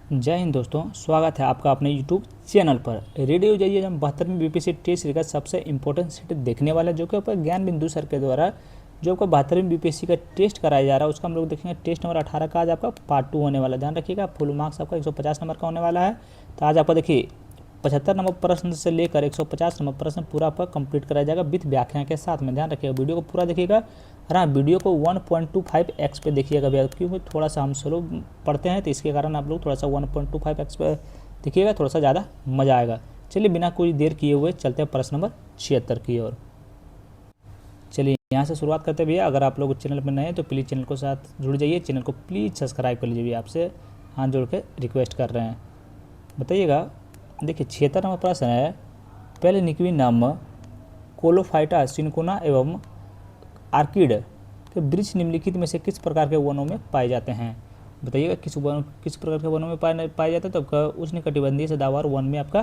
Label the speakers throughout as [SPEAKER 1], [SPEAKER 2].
[SPEAKER 1] जय हिंद दोस्तों, स्वागत है आपका अपने यूट्यूब चैनल पर। रेडी हो जाइए, हम 72वीं बीपीएससी टेस्ट सीरीज का सबसे इंपॉर्टेंट सेट देखने वाले हैं, जो कि ऊपर ज्ञान बिंदु सर के द्वारा जो आपका 72वीं बीपीएससी का टेस्ट कराया जा रहा है, उसका हम लोग देखेंगे। टेस्ट नंबर 18 का आज आपका पार्ट 2 होने वाला है। ध्यान रखिएगा, फुल मार्क्स आपका 150 नंबर का होने वाला है। तो आज आपका देखिए 75 नंबर प्रश्न से लेकर 150 नंबर प्रश्न पूरा आपका कंप्लीट कराया जाएगा विथ व्याख्या के साथ में। ध्यान रखिएगा, वीडियो को पूरा देखिएगा। और हाँ, वीडियो को 1.25x पे देखिएगा भैया, क्योंकि थोड़ा सा हम स्लो पढ़ते हैं, तो इसके कारण आप लोग थोड़ा सा 1.25x पे देखिएगा, थोड़ा सा ज़्यादा मज़ा आएगा। चलिए बिना कोई देर किए हुए चलते हैं प्रश्न नंबर 76 की ओर। चलिए यहाँ से शुरुआत करते हैं भैया। अगर आप लोग चैनल पर नए हैं तो प्लीज़ चैनल को साथ जुड़ जाइए, चैनल को प्लीज़ सब्सक्राइब कर लीजिए भैया, आपसे हाथ जोड़ के रिक्वेस्ट कर रहे हैं। बताइएगा, देखिए 76 नंबर प्रश्न है, पहले निक्विनम, कोलोफाइटा, सिनकोना एवं आर्किड के वृक्ष निम्नलिखित में से किस प्रकार के वनों में पाए जाते हैं। बताइएगा किस प्रकार के वनों में पाए जाते हैं। तो आपका उष्णकटिबंधीय सदाबहार वन में आपका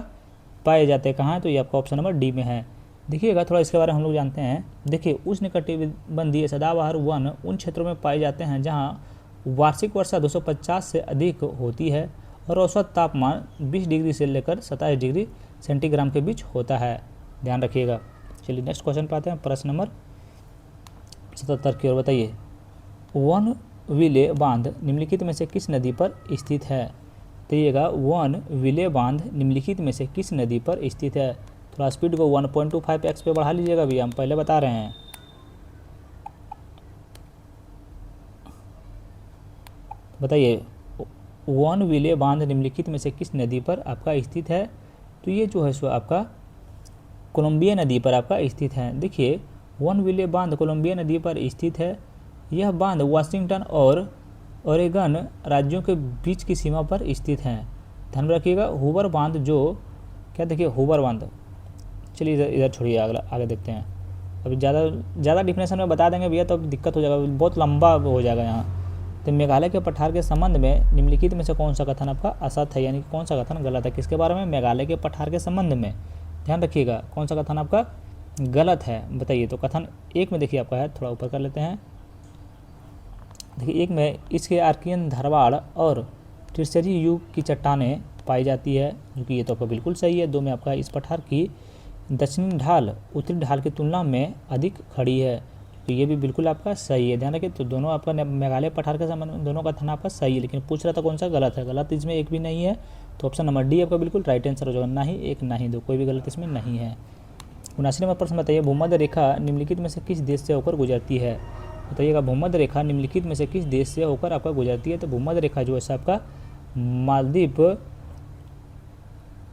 [SPEAKER 1] पाए जाते हैं। कहाँ है? तो ये आपका ऑप्शन नंबर डी में है। देखिएगा थोड़ा इसके बारे में हम लोग जानते हैं। देखिए, उष्णकटिबंधीय सदाबहार वन उन क्षेत्रों में पाए जाते हैं जहाँ वार्षिक वर्षा 250 से अधिक होती है और औसत तापमान 20 डिग्री से लेकर 27 डिग्री सेंटीग्राड के बीच होता है। ध्यान रखिएगा। चलिए नेक्स्ट क्वेश्चन पे आते हैं, प्रश्न नंबर 77 की ओर। बताइए, वन विले बांध निम्नलिखित में से किस नदी पर स्थित है। बताइएगा, वन विले बांध निम्नलिखित में से किस नदी पर स्थित है। थोड़ा स्पीड को 1.25x पे बढ़ा लीजिएगा भैया, हम पहले बता रहे हैं। बताइए, वन विले बांध निम्नलिखित में से किस नदी पर आपका स्थित है। तो ये जो है सो आपका कोलंबिया नदी पर आपका स्थित है। देखिए, वन विले बांध कोलंबिया नदी पर स्थित है। यह बांध वाशिंगटन और ओरेगन राज्यों के बीच की सीमा पर स्थित है। ध्यान रखिएगा, हूवर बांध जो क्या, देखिए हूवर बांध, चलिए इधर छोड़िए, आगे देखते हैं। अभी ज़्यादा डिफिनेशन में बता देंगे भैया तो दिक्कत हो जाएगा, बहुत लंबा हो जाएगा यहाँ। तो मेघालय के पठार के संबंध में निम्नलिखित में से कौन सा कथन आपका असत है, यानी कौन सा कथन गलत है। किसके बारे में? मेघालय के पठार के संबंध में। ध्यान रखिएगा, कौन सा कथन आपका गलत है। बताइए, तो कथन एक में देखिए आपका है, थोड़ा ऊपर कर लेते हैं। देखिए एक में, इसके आर्कियन धारवाड़ और टर्शियरी युग की चट्टानें पाई जाती है, जो कि ये तो आपका बिल्कुल सही है। दो में आपका, इस पठार की दक्षिणी ढाल उत्तरी ढाल की तुलना में अधिक खड़ी है, तो ये भी बिल्कुल आपका सही है। ध्यान रखिए, तो दोनों आपका मेघालय पठार के संबंध में दोनों कथन आपका सही है, लेकिन पूछ रहा था कौन सा गलत है। गलत इसमें एक भी नहीं है, तो ऑप्शन नंबर डी आपका बिल्कुल राइट आंसर हो जाएगा। ना ही एक ना ही दो, कोई भी गलत इसमें नहीं है। 79 नंबर प्रश्न बताइए, भूमध्य रेखा निम्नलिखित में से किस देश से होकर गुजरती है। बताइएगा, भूमध्य रेखा निम्नलिखित में से किस देश से होकर आपका गुजरती है। तो भूमध्य रेखा जो है आपका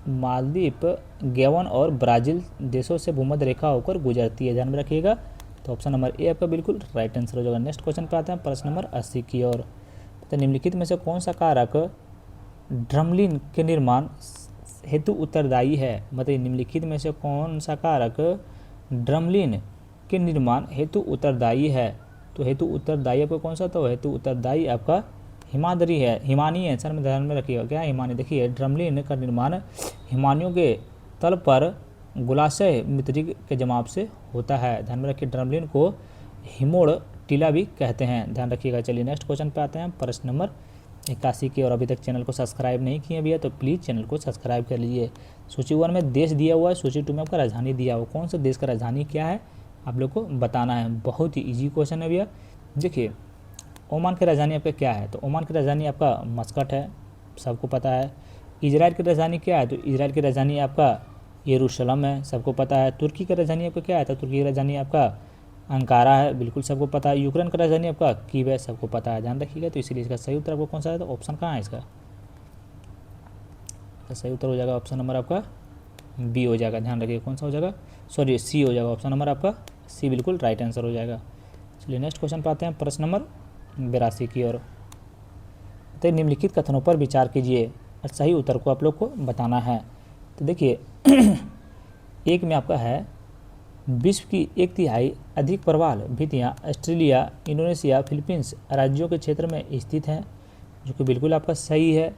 [SPEAKER 1] मालदीव, गयान और ब्राज़ील देशों से भूमध्य रेखा होकर गुजरती है। ध्यान में रखिएगा, तो ऑप्शन नंबर ए आपका बिल्कुल राइट आंसर हो जाएगा। नेक्स्ट क्वेश्चन पे आते हैं, प्रश्न नंबर 80 की ओर। तो निम्नलिखित में से कौन सा कारक ड्रमलिन के निर्माण हेतु उत्तरदायी है। बताइए, निम्नलिखित में से कौन सा कारक ड्रमलिन के निर्माण हेतु उत्तरदायी है। तो हेतु उत्तरदायी आपका कौन सा, तो हेतु उत्तरदायी आपका हिमाद्री है, हिमानी है। आंसर में ध्यान में रखिएगा, क्या हिमानी। देखिए, ड्रमलिन का निर्माण हिमानियों के तल पर गुलाशय मृतिका के जमाव से होता है। ध्यान में रखिए, ड्रमलिन को हिमोड़ टीला भी कहते हैं। ध्यान रखिएगा। चलिए नेक्स्ट क्वेश्चन पे आते हैं, प्रश्न नंबर 81 की। और अभी तक चैनल को सब्सक्राइब नहीं किए भैया तो प्लीज़ चैनल को सब्सक्राइब कर लीजिए। सूची 1 में देश दिया हुआ है, सूची 2 में आपका राजधानी दिया हुआ। कौन सा देश का राजधानी क्या है आप लोग को बताना है। बहुत ही ईजी क्वेश्चन है भैया। देखिए, ओमान की राजधानी आपका क्या है। तो ओमान की राजधानी आपका मस्कट है, सबको पता है। इजराइल की राजधानी क्या है। तो इजराइल की राजधानी आपका यरूशलेम है, सबको पता है। तुर्की की राजधानी आपका क्या है। तो तुर्की की राजधानी आपका अंकारा है, बिल्कुल सबको पता है। यूक्रेन का राजधानी आपका कीव है, सबको पता है। ध्यान रखिएगा। तो इसीलिए इसका सही उत्तर आपको कौन सा है, तो ऑप्शन कहाँ है इसका। सही उत्तर हो जाएगा ऑप्शन नंबर आपका बी हो जाएगा। ध्यान रखिए, कौन सा हो जाएगा, सॉरी सी हो जाएगा। ऑप्शन नंबर आपका सी बिल्कुल राइट आंसर हो जाएगा। चलिए नेक्स्ट क्वेश्चन पे आते हैं, प्रश्न नंबर 82 की ओर। तो निम्नलिखित कथनों पर विचार कीजिए और सही उत्तर को आप लोग को बताना है। तो देखिए एक में आपका है, विश्व की 1/3 अधिक प्रवाल भित्तियाँ ऑस्ट्रेलिया, इंडोनेशिया, फिलीपींस राज्यों के क्षेत्र में स्थित हैं, जो कि बिल्कुल आपका सही है।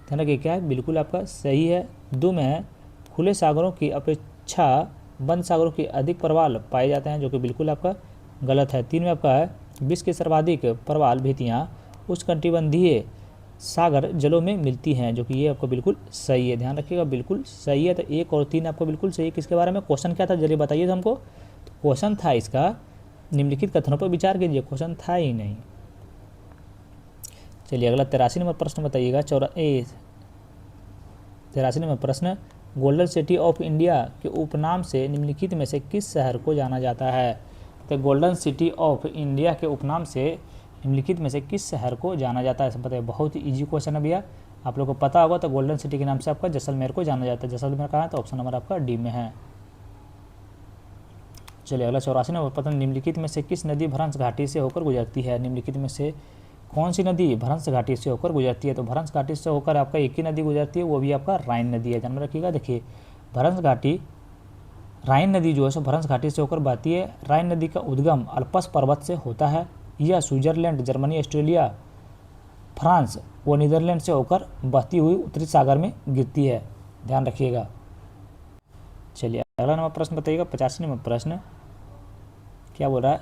[SPEAKER 1] ध्यान रखिए, क्या है, बिल्कुल आपका सही है। 2 में है, खुले सागरों की अपेक्षा बंद सागरों के अधिक प्रवाल पाए जाते हैं, जो कि बिल्कुल आपका गलत है। 3 में आपका है, विश्व के सर्वाधिक प्रवाल भित्तियाँ उष्णकटिबंधीय सागर जलों में मिलती हैं, जो कि ये आपको बिल्कुल सही है, ध्यान रखिएगा, बिल्कुल सही है। तो 1 और 3 आपको बिल्कुल सही है। किसके बारे में क्वेश्चन क्या था जरिए बताइए तो हमको। तो क्वेश्चन था इसका निम्नलिखित कथनों पर विचार कीजिए, क्वेश्चन था ही नहीं। चलिए अगला 83 नंबर प्रश्न बताइएगा। 83 नंबर प्रश्न, गोल्डन सिटी ऑफ इंडिया के उपनाम से निम्नलिखित में से किस शहर को जाना जाता है। तो गोल्डन सिटी ऑफ इंडिया के उपनाम से निम्नलिखित में से किस शहर को जाना जाता है। बताइए, बहुत ही ईजी क्वेश्चन है भैया, आप लोग को पता होगा। तो गोल्डन सिटी के नाम से आपका जैसलमेर को जाना जाता है। जैसलमेर कहाँ है, तो ऑप्शन नंबर आपका डी में है। चलिए अगला 84 नंबर प्रश्न, निम्नलिखित में से किस नदी भ्रंश घाटी से होकर गुजरती है। निम्नलिखित में से कौन सी नदी भ्रंश घाटी से होकर गुजरती है। तो भ्रंश घाटी से होकर आपका एक ही नदी गुजरती है, वो भी आपका राइन नदी है, ध्यान में रखिएगा। देखिए भ्रंश घाटी, राइन नदी जो है सो भ्रंश घाटी से होकर बहती है। राइन नदी का उद्गम अल्प्स पर्वत से होता है। यह स्विट्जरलैंड, जर्मनी, ऑस्ट्रेलिया, फ्रांस व नीदरलैंड से होकर बहती हुई उत्तरी सागर में गिरती है, ध्यान रखिएगा। चलिए अगला नंबर प्रश्न बताइएगा। 85 नंबर प्रश्न क्या बोल रहा है,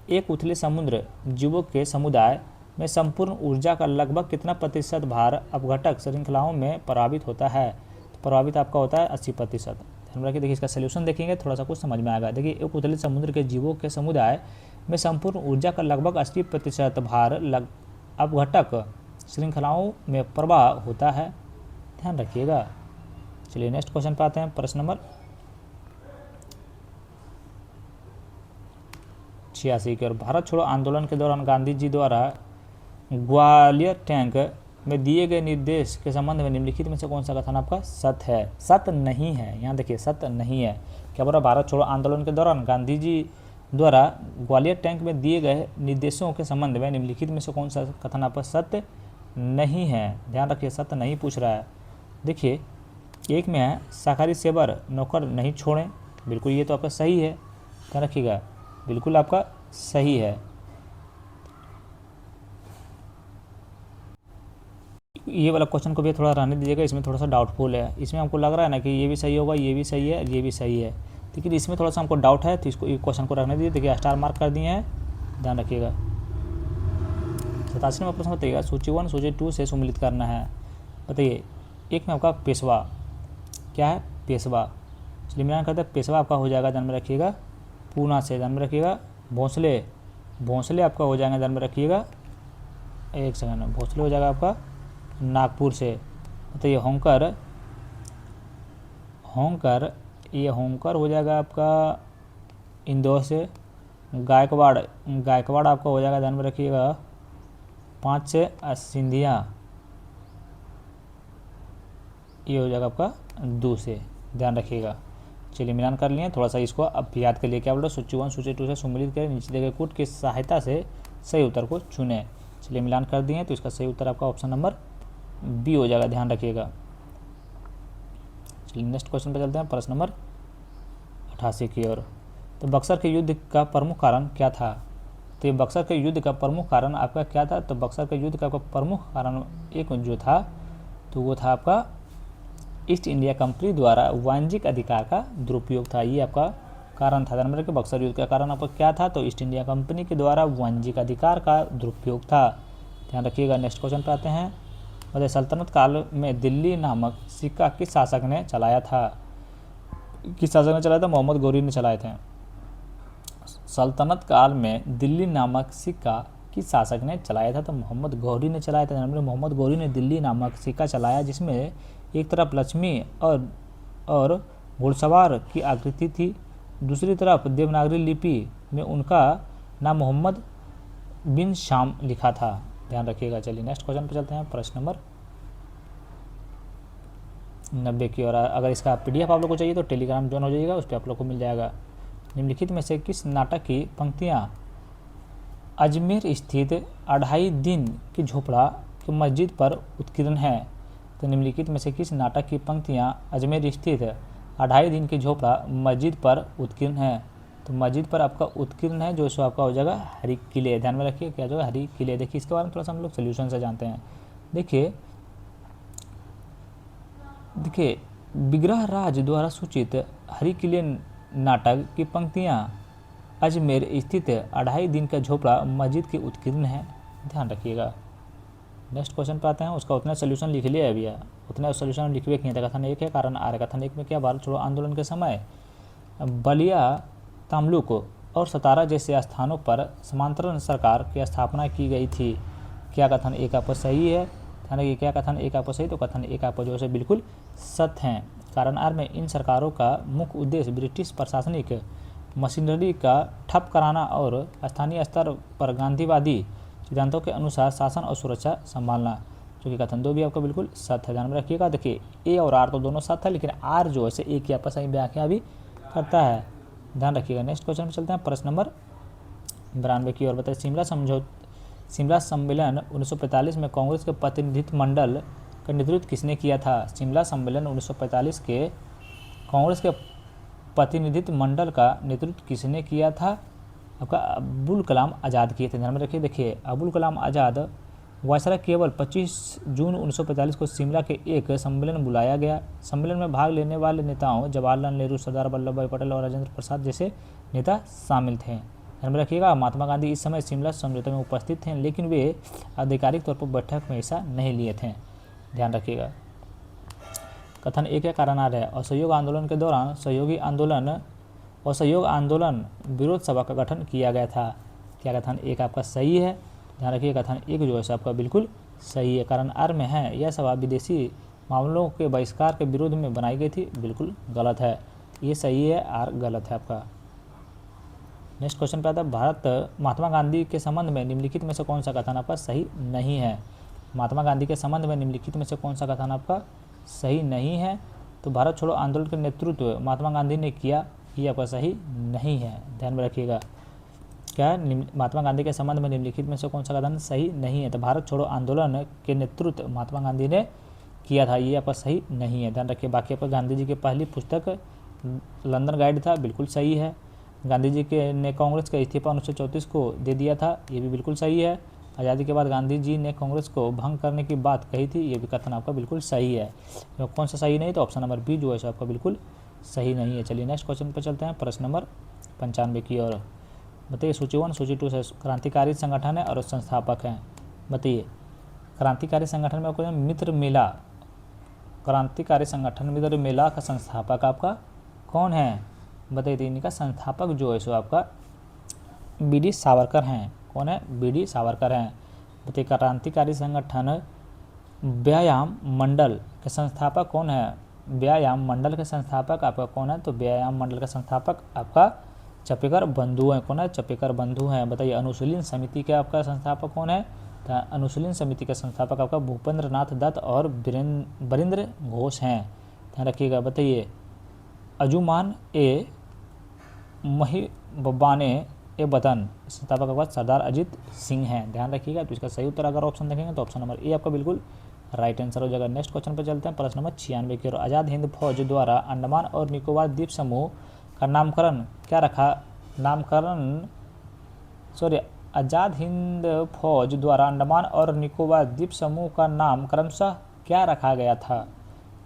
[SPEAKER 1] एक उथले समुद्र जीवों के समुदाय में संपूर्ण ऊर्जा का लगभग कितना प्रतिशत भार अपघटक श्रृंखलाओं में प्रभावित होता है। तो प्रभावित आपका होता है 80%। ध्यान रखिए, देखिए इसका सोल्यूशन देखेंगे थोड़ा सा कुछ समझ में आएगा। देखिए एक उथले समुद्र के जीवों के समुदाय में संपूर्ण ऊर्जा का लगभग 80% भार अपघटक श्रृंखलाओं में प्रवाह होता है, ध्यान रखिएगा। चलिए नेक्स्ट क्वेश्चन पे आते हैं। प्रश्न नंबर 86 की ओर। भारत छोड़ो आंदोलन के दौरान गांधी जी द्वारा ग्वालियर टैंक में दिए गए निर्देश के संबंध में निम्नलिखित में से कौन सा कथन आपका सत्य है। सत्य नहीं है, यहाँ देखिए सत्य नहीं है। क्या बोल रहा, भारत छोड़ो आंदोलन के दौरान गांधी जी द्वारा ग्वालियर टैंक में दिए गए निर्देशों के संबंध में निम्नलिखित में से कौन सा कथन आपका सत्य नहीं है। ध्यान रखिए, सत्य नहीं पूछ रहा है। देखिए एक में है शाकाहारी सेवर नौकर नहीं छोड़ें, बिल्कुल ये तो आपका सही है, ध्यान रखिएगा, बिल्कुल आपका सही है। ये वाला क्वेश्चन को भी थोड़ा रहने दीजिएगा, इसमें थोड़ा सा डाउटफुल है। इसमें हमको लग रहा है ना कि ये भी सही होगा, ये भी सही है, ये भी सही है, लेकिन इसमें थोड़ा सा हमको डाउट है, तो इसको क्वेश्चन को रखने दीजिए। देखिए स्टार मार्क कर दिए हैं, ध्यान रखिएगा। 87 नंबर प्रश्न बताइएगा, सूची 1 सूची 2 से सम्मिलित करना है। बताइए एक में आपका पेशवा, क्या है पेशवा। चलिए मिलान करते हैं। पेशवा आपका हो जाएगा, ध्यान में रखिएगा, पूना से, ध्यान में रखिएगा। भोंसले, भोंसले आपका हो जाएगा, ध्यान में रखिएगा, एक सेकंड, भोंसले हो जाएगा आपका नागपुर से। बताइए होंकर, होंकर, ये होंकर हो जाएगा आपका इंदौर से। गायकवाड़, गायकवाड़ आपका हो जाएगा, ध्यान में रखिएगा 5 से। सिंधिया ये हो जाएगा आपका 2 से, ध्यान रखिएगा। चलिए मिलान कर लिए, थोड़ा सा इसको अब याद कर लिए। क्या बोल रहे, सूची 1 सूची 2 से सम्मिलित करें, नीचे दिए गए कूट की सहायता से सही उत्तर को चुनें। चलिए मिलान कर दिए, तो इसका सही उत्तर आपका ऑप्शन नंबर बी हो जाएगा, ध्यान रखिएगा। चलिए नेक्स्ट क्वेश्चन पे चलते हैं। प्रश्न नंबर 88 की ओर। तो बक्सर के युद्ध का प्रमुख कारण क्या था। तो ये बक्सर के युद्ध का प्रमुख कारण आपका क्या था। तो बक्सर के युद्ध का प्रमुख कारण एक जो था, तो वो था आपका ईस्ट इंडिया कंपनी द्वारा वाणिज्यिक अधिकार का दुरुपयोग था। ये आपका कारण था, ध्यान रखिए। बक्सर युद्ध का कारण आपका क्या था, तो ईस्ट इंडिया कंपनी के द्वारा वाणिज्यिक अधिकार का दुरुपयोग था, ध्यान रखिएगा। नेक्स्ट क्वेश्चन पे आते हैं। बताइए सल्तनत काल में दिल्ली नामक सिक्का किस शासक ने चलाया था। किस शासक ने चलाया था, मोहम्मद गौरी ने चलाए थे। सल्तनत काल में दिल्ली नामक सिक्का किस शासक ने चलाया था, तो मोहम्मद गौरी ने चलाया था। मोहम्मद गौरी ने दिल्ली नामक सिक्का चलाया, जिसमें एक तरफ लक्ष्मी और घुड़सवार की आकृति थी, दूसरी तरफ देवनागरी लिपि में उनका नाम मोहम्मद बिन शाम लिखा था, ध्यान रखिएगा। चलिए नेक्स्ट क्वेश्चन पर चलते हैं। प्रश्न नंबर 90 की ओर। अगर इसका PDF आप लोग को चाहिए तो टेलीग्राम ज्वाइन हो जाइएगा, उस पर आप लोग को मिल जाएगा। निम्नलिखित में से किस नाटक की पंक्तियाँ अजमेर स्थित 2.5 दिन की झोपड़ा की मस्जिद पर उत्कीर्ण है। तो निम्नलिखित में से किस नाटक की पंक्तियाँ अजमेर स्थित 2.5 दिन की झोपड़ा मस्जिद पर उत्कीर्ण है। तो मस्जिद पर आपका उत्कीर्ण है, जो सो आपका हो जाएगा हरी किले, ध्यान में रखिए क्या जो हरी किले। देखिए इसके बारे में थोड़ा सा हम लोग सोल्यूशन से जानते हैं। देखिए विग्रह राज द्वारा सूचित हरी किले नाटक की पंक्तियाँ अजमेर स्थित 2.5 दिन का झोपड़ा मस्जिद के उत्कीर्ण है, ध्यान रखिएगा। नेक्स्ट क्वेश्चन पे आते हैं, उसका उतना सोल्यूशन लिख लिया है भैया, उतना सोल्यूशन लिखवे किए थे। कथन 1 है कारण आर है। कथन 1 में क्या, भारत छोड़ो आंदोलन के समय बलिया, तमलुक और सतारा जैसे स्थानों पर समांतरण सरकार की स्थापना की गई थी। क्या कथन 1 आपका सही है? ध्यान रखिए, क्या कथन 1 आपका सही? तो कथन 1 आपका जो है बिल्कुल सत्य है। कारण आर में इन सरकारों का मुख्य उद्देश्य ब्रिटिश प्रशासनिक मशीनरी का ठप कराना और स्थानीय स्तर पर गांधीवादी सिद्धांतों के अनुसार शासन और सुरक्षा संभालना, जो कि कथन 2 भी आपका बिल्कुल सत्य है। ध्यान में रखिएगा। देखिए ए और आर तो दोनों सत्य है, लेकिन आर जो है एक की आपका सही व्याख्या भी करता है। ध्यान रखिएगा। नेक्स्ट क्वेश्चन में चलते हैं, प्रश्न नंबर 92 की ओर। बताइए, शिमला सम्मेलन 1945 में कांग्रेस के प्रतिनिधित्व मंडल का नेतृत्व किसने किया था? शिमला सम्मेलन 1945 के कांग्रेस के प्रतिनिधित्व मंडल का नेतृत्व किसने किया था? आपका अब्दुल कलाम आज़ाद किए थे। ध्यान में रखिए। देखिए अब्दुल कलाम आज़ाद वायसराय केवल 25 जून 1945 को शिमला के एक सम्मेलन में बुलाया गया। सम्मेलन में भाग लेने वाले नेताओं जवाहरलाल नेहरू, सरदार वल्लभ भाई पटेल और राजेंद्र प्रसाद जैसे नेता शामिल थे। ध्यान में रखिएगा। महात्मा गांधी इस समय शिमला समझौते में उपस्थित थे, लेकिन वे आधिकारिक तौर पर बैठक में हिस्सा नहीं लिए थे। ध्यान रखिएगा। कथन 1 है कारण आर है। असहयोग आंदोलन के दौरान असहयोग आंदोलन विरोध सभा का गठन किया गया था। क्या कथन 1 आपका सही है? ध्यान रखिए, कथन 1 जो है आपका बिल्कुल सही है। कारण आर में है, यह सभा विदेशी मामलों के बहिष्कार के विरोध में बनाई गई थी। बिल्कुल गलत है, ये सही है, आर गलत है आपका। नेक्स्ट क्वेश्चन पे आता है, भारत महात्मा गांधी के संबंध में निम्नलिखित में से कौन सा कथन आपका सही नहीं है? महात्मा गांधी के संबंध में निम्नलिखित में से कौन सा कथन आपका सही नहीं है? तो भारत छोड़ो आंदोलन का नेतृत्व महात्मा गांधी ने किया, ये आपका सही नहीं है। ध्यान में रखिएगा। क्या महात्मा गांधी के संबंध में निम्नलिखित में से कौन सा कथन सही नहीं है? तो भारत छोड़ो आंदोलन के नेतृत्व महात्मा गांधी ने किया था, ये आपका सही नहीं है। ध्यान रखिए। बाकी आपका गांधी जी की पहली पुस्तक लंदन गाइड था, बिल्कुल सही है। गांधी जी के ने कांग्रेस का इस्तीफा 1934 को दे दिया था, ये भी बिल्कुल सही है। आज़ादी के बाद गांधी जी ने कांग्रेस को भंग करने की बात कही थी, ये भी कथन आपका बिल्कुल सही है। तो कौन सा सही नहीं? तो ऑप्शन नंबर बी जो है आपका बिल्कुल सही नहीं है। चलिए नेक्स्ट क्वेश्चन पर चलते हैं, प्रश्न नंबर 95 की ओर। बताइए, सूची 1 सूची 2 से क्रांतिकारी संगठन है और संस्थापक हैं। बताइए, क्रांतिकारी संगठन में आपको मित्र मेला, क्रांतिकारी संगठन मित्र मेला का संस्थापक आपका कौन है? बताइए, तो इनका संस्थापक जो है सो आपका बी.डी. सावरकर हैं। कौन है? बी.डी. सावरकर हैं। बताइए, क्रांतिकारी संगठन व्यायाम मंडल के संस्थापक कौन है? व्यायाम मंडल के संस्थापक आपका कौन है? तो व्यायाम मंडल का संस्थापक आपका चपेकर बंधु हैं। कौन है? चपेकर बंधु हैं। बताइए, अनुशीलन समिति के आपका संस्थापक कौन है? तो अनुशीलन समिति के संस्थापक आपका भूपेंद्र नाथ दत्त और बरिंद्र घोष हैं। ध्यान रखिएगा। बताइए, अंजुमान ए महिबाने ए वतन संस्थापक के बाद सरदार अजीत सिंह हैं। ध्यान रखिएगा। तो इसका सही उत्तर अगर ऑप्शन देखेंगे तो ऑप्शन नंबर ए आपका बिल्कुल राइट आंसर हो जाएगा। नेक्स्ट क्वेश्चन पर चलते हैं, प्रश्न नंबर 96 की ओर। आज़ाद हिंद फौज द्वारा अंडमान और निकोबार द्वीप समूह का नामकरण क्या रखा? आज़ाद हिंद फौज द्वारा अंडमान और निकोबार द्वीप समूह का नाम क्रमशः क्या रखा गया था?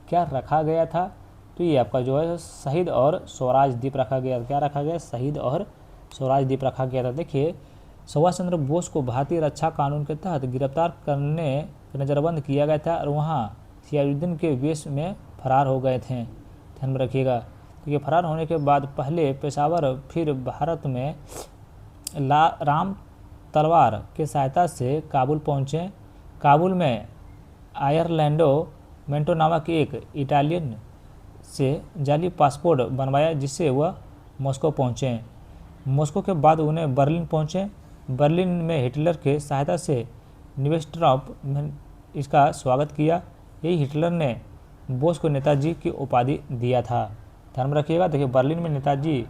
[SPEAKER 1] क्या रखा गया था? तो ये आपका जो है शहीद और स्वराज द्वीप रखा गया। क्या रखा गया? शहीद और स्वराज द्वीप रखा गया था। देखिए, सुभाष चंद्र बोस को भारतीय रक्षा कानून के तहत गिरफ्तार करने नज़रबंद किया गया था और वहाँ सियाजुद्दीन के वेश में फरार हो गए थे। ध्यान में रखिएगा। तो ये फरार होने के बाद पहले पेशावर, फिर भारत में राम तलवार की सहायता से काबुल पहुँचे। काबुल में आयरलैंडो मेंटो नामक एक इटालियन से जाली पासपोर्ट बनवाया, जिससे वह मॉस्को पहुँचे। मॉस्को के बाद उन्हें बर्लिन पहुँचे। बर्लिन में हिटलर के सहायता से निवेस्ट्रॉप में इसका स्वागत किया। यही हिटलर ने बोस को नेताजी की उपाधि दिया था। ध्यान में रखिएगा। देखिए, बर्लिन में नेताजी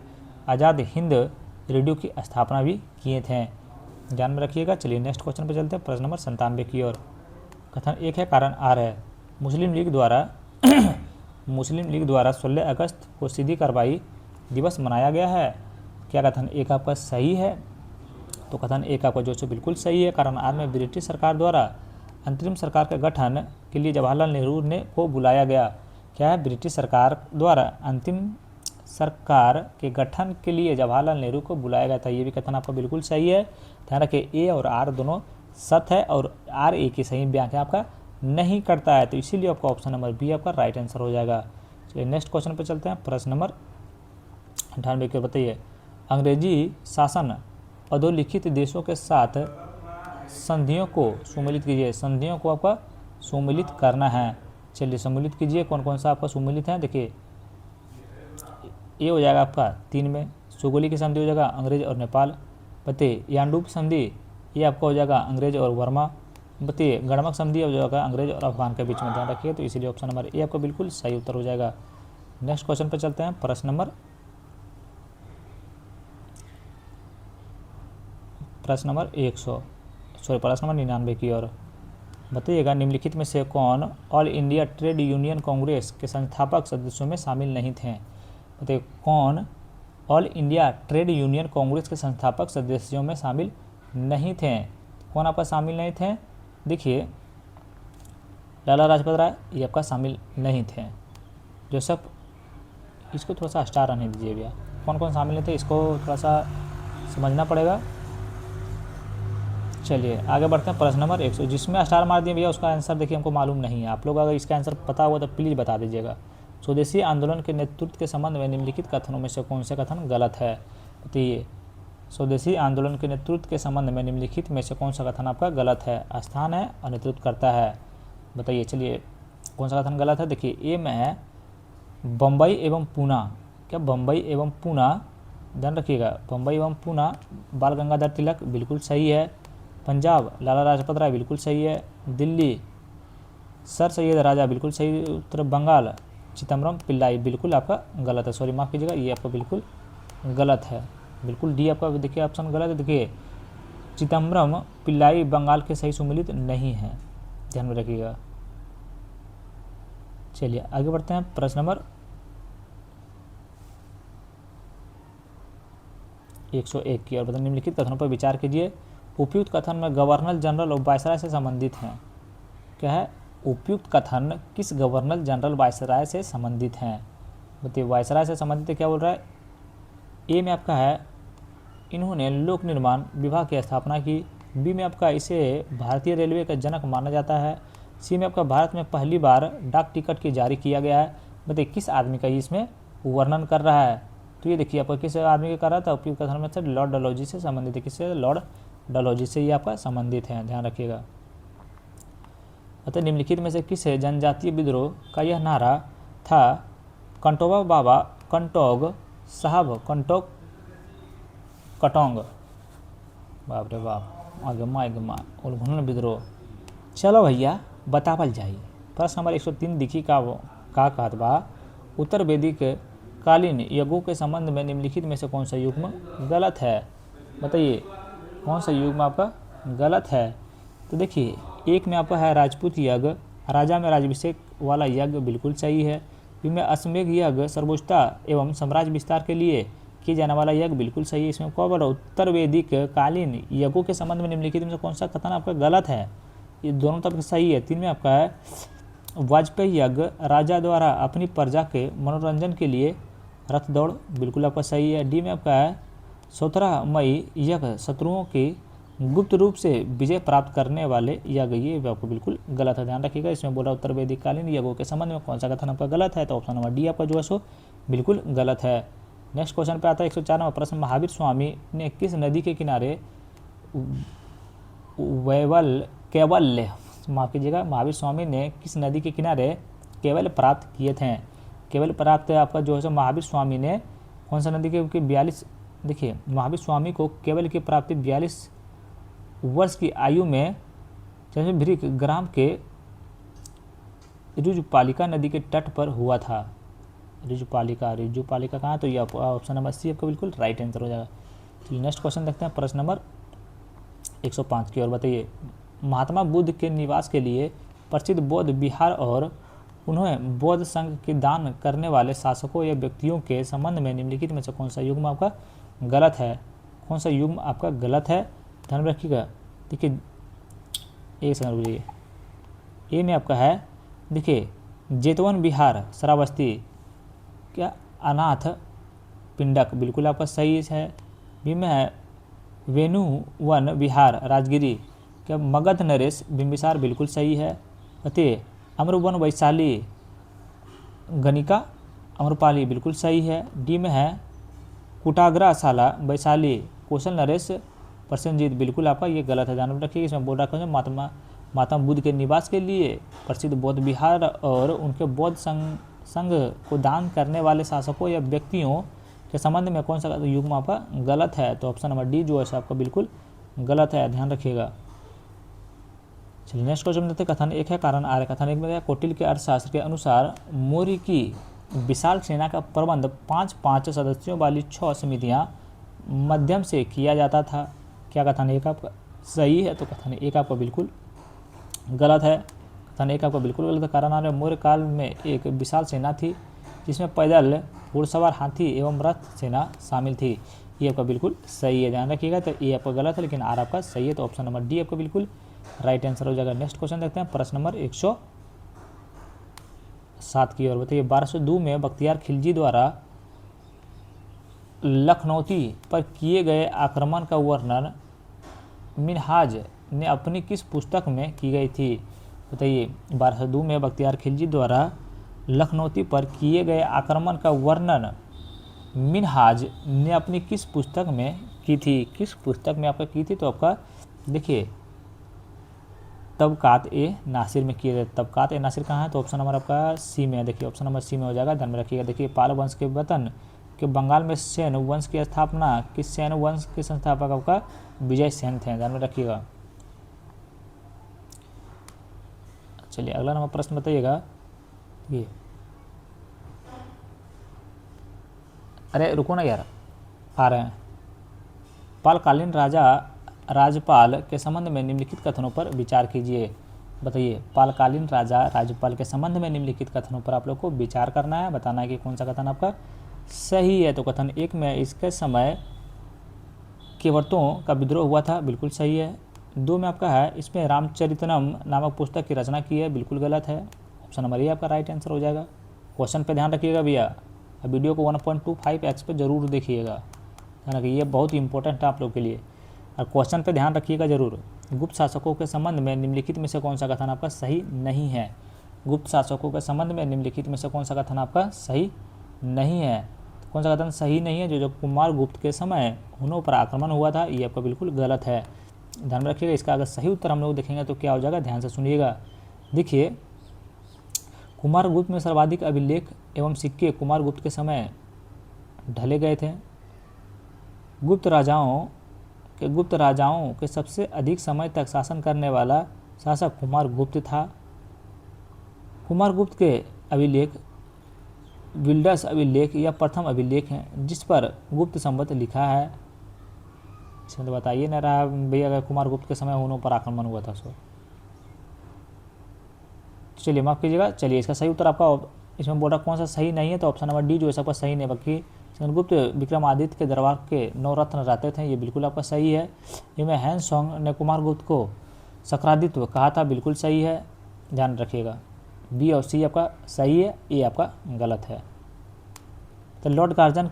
[SPEAKER 1] आज़ाद हिंद रेडियो की स्थापना भी किए थे। ध्यान में रखिएगा। चलिए नेक्स्ट क्वेश्चन पर चलते हैं, प्रश्न नंबर 97 की ओर। कथन 1 है कारण आर है। मुस्लिम लीग द्वारा 16 अगस्त को सीधी कार्रवाई दिवस मनाया गया है। क्या कथन 1 आपका सही है? तो कथन 1 आपका जो बिल्कुल सही है। कारण आर में ब्रिटिश सरकार द्वारा अंतरिम सरकार के गठन के लिए जवाहरलाल नेहरू को बुलाया गया। क्या है? ब्रिटिश सरकार द्वारा अंतिम सरकार के गठन के लिए जवाहरलाल नेहरू को बुलाया गया था। ये भी कथन आपका बिल्कुल सही है। ध्यान रखिए, ए और आर दोनों सत है और आर ए की सही व्याख्या आपका नहीं करता है, तो इसीलिए आपका ऑप्शन नंबर बी आपका राइट आंसर हो जाएगा। चलिए नेक्स्ट क्वेश्चन पर चलते हैं। प्रश्न नंबर 98 के बताइए, अंग्रेजी शासन अधोलिखित देशों के साथ संधियों को सुमेलित कीजिए। संधियों को आपका सुमेलित करना है। चलिए सम्मिलित कीजिए, कौन कौन सा आपका सुमेलित है। देखिए ये हो जाएगा आपका 3 में, सुगोली की संधि हो जाएगा अंग्रेज और नेपाल। बताइए यानडूब संधि, ये आपका हो जाएगा अंग्रेज और वर्मा। बताइए गणमक संधि हो जाएगा अंग्रेज और अफगान के बीच में, ध्यान रखिए, तो इसीलिए ऑप्शन नंबर ए आपका बिल्कुल सही उत्तर हो जाएगा। नेक्स्ट क्वेश्चन पर चलते हैं। प्रश्न नंबर 99 की ओर। बताइएगा निम्नलिखित में से कौन all India trade union Congress के संस्थापक सदस्यों में शामिल नहीं थे। बताइए कौन all India trade union Congress के संस्थापक सदस्यों में शामिल नहीं थे। कौन आपका शामिल नहीं थे। देखिए लाला लाजपत राय ये आपका शामिल नहीं थे। जोसेफ, इसको थोड़ा सा स्टार रहने दीजिए भैया, कौन कौन शामिल नहीं थे इसको थोड़ा सा समझना पड़ेगा। चलिए आगे बढ़ते हैं। प्रश्न नंबर 100, जिसमें स्टार मार दिए भैया उसका आंसर देखिए हमको मालूम नहीं है। आप लोग अगर इसका आंसर पता हुआ तो प्लीज़ बता दीजिएगा। स्वदेशी आंदोलन के नेतृत्व के संबंध में निम्नलिखित कथनों में से कौन से कथन गलत है। बताइए स्वदेशी आंदोलन के नेतृत्व के संबंध में निम्नलिखित में से कौन सा कथन आपका गलत है। स्थान है और नेतृत्व करता है। बताइए चलिए कौन सा कथन गलत है। देखिए ए में है बम्बई एवं पूना। क्या बम्बई एवं पूना, ध्यान रखिएगा, बम्बई एवं पूना बाल गंगाधर तिलक बिल्कुल सही है। पंजाब लाला लाजपत राय बिल्कुल सही है। दिल्ली सर सैयद राजा बिल्कुल सही उत्तर। बंगाल चिदम्बरम पिल्लाई बिल्कुल आपका गलत है, सॉरी माफ़ कीजिएगा, ये आपका बिल्कुल गलत है। बिल्कुल डी आपका देखिए ऑप्शन गलत है। देखिए चिदम्बरम पिल्लाई बंगाल के सही सुमेलित नहीं है, ध्यान में रखिएगा। चलिए आगे बढ़ते हैं। प्रश्न नंबर 101 की और बताइए निम्नलिखित कथनों पर विचार कीजिए। उपयुक्त कथन में गवर्नर जनरल और वायसराय से संबंधित हैं। क्या है उपयुक्त कथन किस गवर्नर जनरल वायसराय से संबंधित हैं। बताइए वायसराय से संबंधित है, क्या बोल रहा है। ए में आपका है इन्होंने लोक निर्माण विभाग की स्थापना की। बी में आपका इसे भारतीय रेलवे का जनक माना जाता है। सी में आपका भारत में पहली बार डाक टिकट की जारी किया गया है। बताइए किस आदमी का इसमें वर्णन कर रहा है। तो ये देखिए आपका किस आदमी का कर रहा था। उपयुक्त कथन में से लॉर्ड डलहौजी से संबंधित है। किससे, लॉर्ड डलहौजी से ये आपका संबंधित है, ध्यान रखिएगा। अतः निम्नलिखित में से किस जनजातीय विद्रोह का यह नारा था। कंटोबा बाबा कंटोग साहब कंटोग कटोंग, बाप रे बाप, आगमा उल्लंघन विद्रोह। चलो भैया बतावल जाइए। प्रश्न नंबर 103 दिखी का कहत बा उत्तर वैदिक कालीन यज्ञों के संबंध में निम्नलिखित में से कौन सा युग्म गलत है। बताइए कौन सा युग्म आपका गलत है। तो देखिए एक में आपका है राजपूत यज्ञ, राजा में राज्याभिषेक वाला यज्ञ बिल्कुल सही है। बी में अश्वमेध यज्ञ सर्वोच्चता एवं साम्राज्य विस्तार के लिए किए जाने वाला यज्ञ बिल्कुल सही है। इसमें कौन बोला उत्तर वैदिक कालीन यज्ञों के संबंध में निम्नलिखित में से कौन सा कथन आपका गलत है। ये दोनों तरफ सही है। 3 में आपका है वाजपेयी यज्ञ राजा द्वारा अपनी प्रजा के मनोरंजन के लिए रथ दौड़ बिल्कुल आपका सही है। डी में आपका है 17 मई यज्ञ शत्रुओं की गुप्त रूप से विजय प्राप्त करने वाले यज्ञ, ये आपको बिल्कुल गलत है, ध्यान रखिएगा। इसमें बोला उत्तर वैदिक कालीन यज्ञों के संबंध में कौन सा कथन आपका गलत है। तो ऑप्शन नंबर डी आपका जो है सो बिल्कुल गलत है। नेक्स्ट क्वेश्चन पे आता है 104वां प्रश्न। महावीर स्वामी ने किस नदी के किनारे कैवल्य, माफ कीजिएगा, महावीर स्वामी ने किस नदी के किनारे कैवल्य प्राप्त किए थे। केवल प्राप्त आपका जो है सो महावीर स्वामी ने कौन सा नदी के 42, देखिए महावीर स्वामी को केवल की प्राप्ति 42 वर्ष की आयु में भृग ग्राम के ऋजुपालिका नदी के तट पर हुआ था। ऋजुपालिका कहाँ, तो ये ऑप्शन नंबर सी आपका बिल्कुल राइट आंसर हो जाएगा। तो नेक्स्ट क्वेश्चन देखते हैं प्रश्न नंबर 105 की ओर। बताइए महात्मा बुद्ध के निवास के लिए प्रसिद्ध बौद्ध विहार और उन्हें बौद्ध संघ के दान करने वाले शासकों या व्यक्तियों के संबंध में निम्नलिखित में से कौन सा युग्म आपका गलत है। कौन सा युग्म आपका गलत है, ध्यान रखिएगा। देखिए एक सेकंड रुकिए। ए में आपका है देखिए जेतवन विहार श्रावस्ती, क्या अनाथ पिंडक बिल्कुल आपका सही है। बी में है वेणुवन विहार राजगिरी, क्या मगध नरेश बिंबिसार बिल्कुल सही है। बताइए अम्रवन वैशाली गणिका अम्रपाली बिल्कुल सही है। डी में है कुटाग्रा शाला वैशाली कौशल नरेश प्रसेनजीत बिल्कुल आपका ये गलत है, ध्यान में रखिए। इसमें बोल रखा है महात्मा बुद्ध के निवास के लिए प्रसिद्ध बौद्ध विहार और उनके बौद्ध संघ को दान करने वाले शासकों या व्यक्तियों के संबंध में कौन सा युग्म आपका गलत है, तो ऑप्शन नंबर डी जो है आपका बिल्कुल गलत है, ध्यान रखिएगा। चलिए नेक्स्ट क्वेश्चन देते कथन एक है कारण आ रहा है। कथन एक में क्या, कौटिल्य के अर्थशास्त्र के अनुसार मौर्य की विशाल सेना का प्रबंध 5-5 सदस्यों वाली 6 समितियां मध्यम से किया जाता था। क्या कथन एक आपका सही है, तो कथन एक आपका बिल्कुल गलत है। कथन एक आपका बिल्कुल गलत है। कारण आ रहा है मौर्य काल में एक विशाल सेना थी जिसमें पैदल घुड़सवार हाथी एवं रथ सेना शामिल थी। ये आपका बिल्कुल सही है, ध्यान रखिएगा। तो ये आपका गलत है लेकिन आर आपका सही है, तो ऑप्शन नंबर डी आपका बिल्कुल राइट आंसर हो जाएगा। नेक्स्ट क्वेश्चन देखते हैं प्रश्न नंबर 107 की ओर। बताइए 1202 में बख्तियार खिलजी द्वारा लखनौती पर किए गए आक्रमण का वर्णन मिनहाज ने अपनी किस पुस्तक में की गई थी। बताइए 1202 में बख्तियार खिलजी द्वारा लखनौती पर किए गए आक्रमण का वर्णन मिनहाज ने अपनी किस पुस्तक में की थी। किस पुस्तक में आपका की थी, तो आपका देखिए तबकात ए नासिर में किए गए। तबकात ए नासिर कहाँ है, तो ऑप्शन नंबर आपका सी में है। देखिए ऑप्शन नंबर सी में हो जाएगा, ध्यान में रखिएगा। देखिए पाल वंश के पतन के बंगाल में सेन वंश की स्थापना किस सेन वंश के संस्थापक आपका विजय सेन थे, ध्यान में रखिएगा। चलिए अगला नंबर प्रश्न बताइएगा। ये अरे रुको ना यार, आ रहे हैं। पालकालीन राजपाल के संबंध में निम्नलिखित कथनों पर विचार कीजिए। बताइए पालकालीन राज्यपाल के संबंध में निम्नलिखित कथनों पर आप लोग को विचार करना है, बताना है कि कौन सा कथन आपका सही है। तो कथन एक में इसके समय केवटों का विद्रोह हुआ था, बिल्कुल सही है। 2 में आपका है इसमें रामचरितनम नामक पुस्तक की रचना की है, बिल्कुल गलत है। ऑप्शन नंबर ए आपका राइट आंसर हो जाएगा। क्वेश्चन पे ध्यान रखिएगा भैया, वीडियो को 1.25x पे जरूर देखिएगा, ध्यान रखिए, ये बहुत इंपॉर्टेंट है आप लोग के लिए। और क्वेश्चन पे ध्यान रखिएगा जरूर। गुप्त शासकों के संबंध में निम्नलिखित में से कौन सा कथन आपका सही नहीं है। गुप्त शासकों के संबंध में निम्नलिखित में से कौन सा कथन आपका सही नहीं है। तो कौन सा कथन सही नहीं है, जो कुमार गुप्त के समय हुनों पर आक्रमण हुआ था, ये आपका बिल्कुल गलत है, ध्यान में रखिएगा। इसका अगर सही उत्तर हम लोग देखेंगे तो क्या हो जाएगा, ध्यान से सुनिएगा। देखिए कुमार गुप्त में सर्वाधिक अभिलेख एवं सिक्के कुमार गुप्त के समय ढले गए थे। गुप्त राजाओं के सबसे अधिक समय तक शासन करने वाला शासक कुमार गुप्त था। कुमार गुप्त के अभिलेख विल्डस अभिलेख या प्रथम अभिलेख हैं जिस पर गुप्त संवत लिखा है। इसमें तो बताइए ना रहा भैया अगर कुमार गुप्त के समय हुनों पर आक्रमण हुआ था सो। चलिए माफ़ कीजिएगा। चलिए इसका सही उत्तर आपका इसमें बोल रहा कौन सा सही नहीं है, तो ऑप्शन नंबर डी जो है सबका सही नहीं। बाकी चंद्रगुप्त विक्रमादित्य के दरबार के 9 रत्न रहते थे, ये बिल्कुल आपका सही है। इनमें हैंस सॉन्ग ने कुमार गुप्त को सक्रादित्य कहा था, बिल्कुल सही है, ध्यान रखिएगा। बी और सी आपका सही है, ए आपका गलत है। तो लॉर्ड कार्जन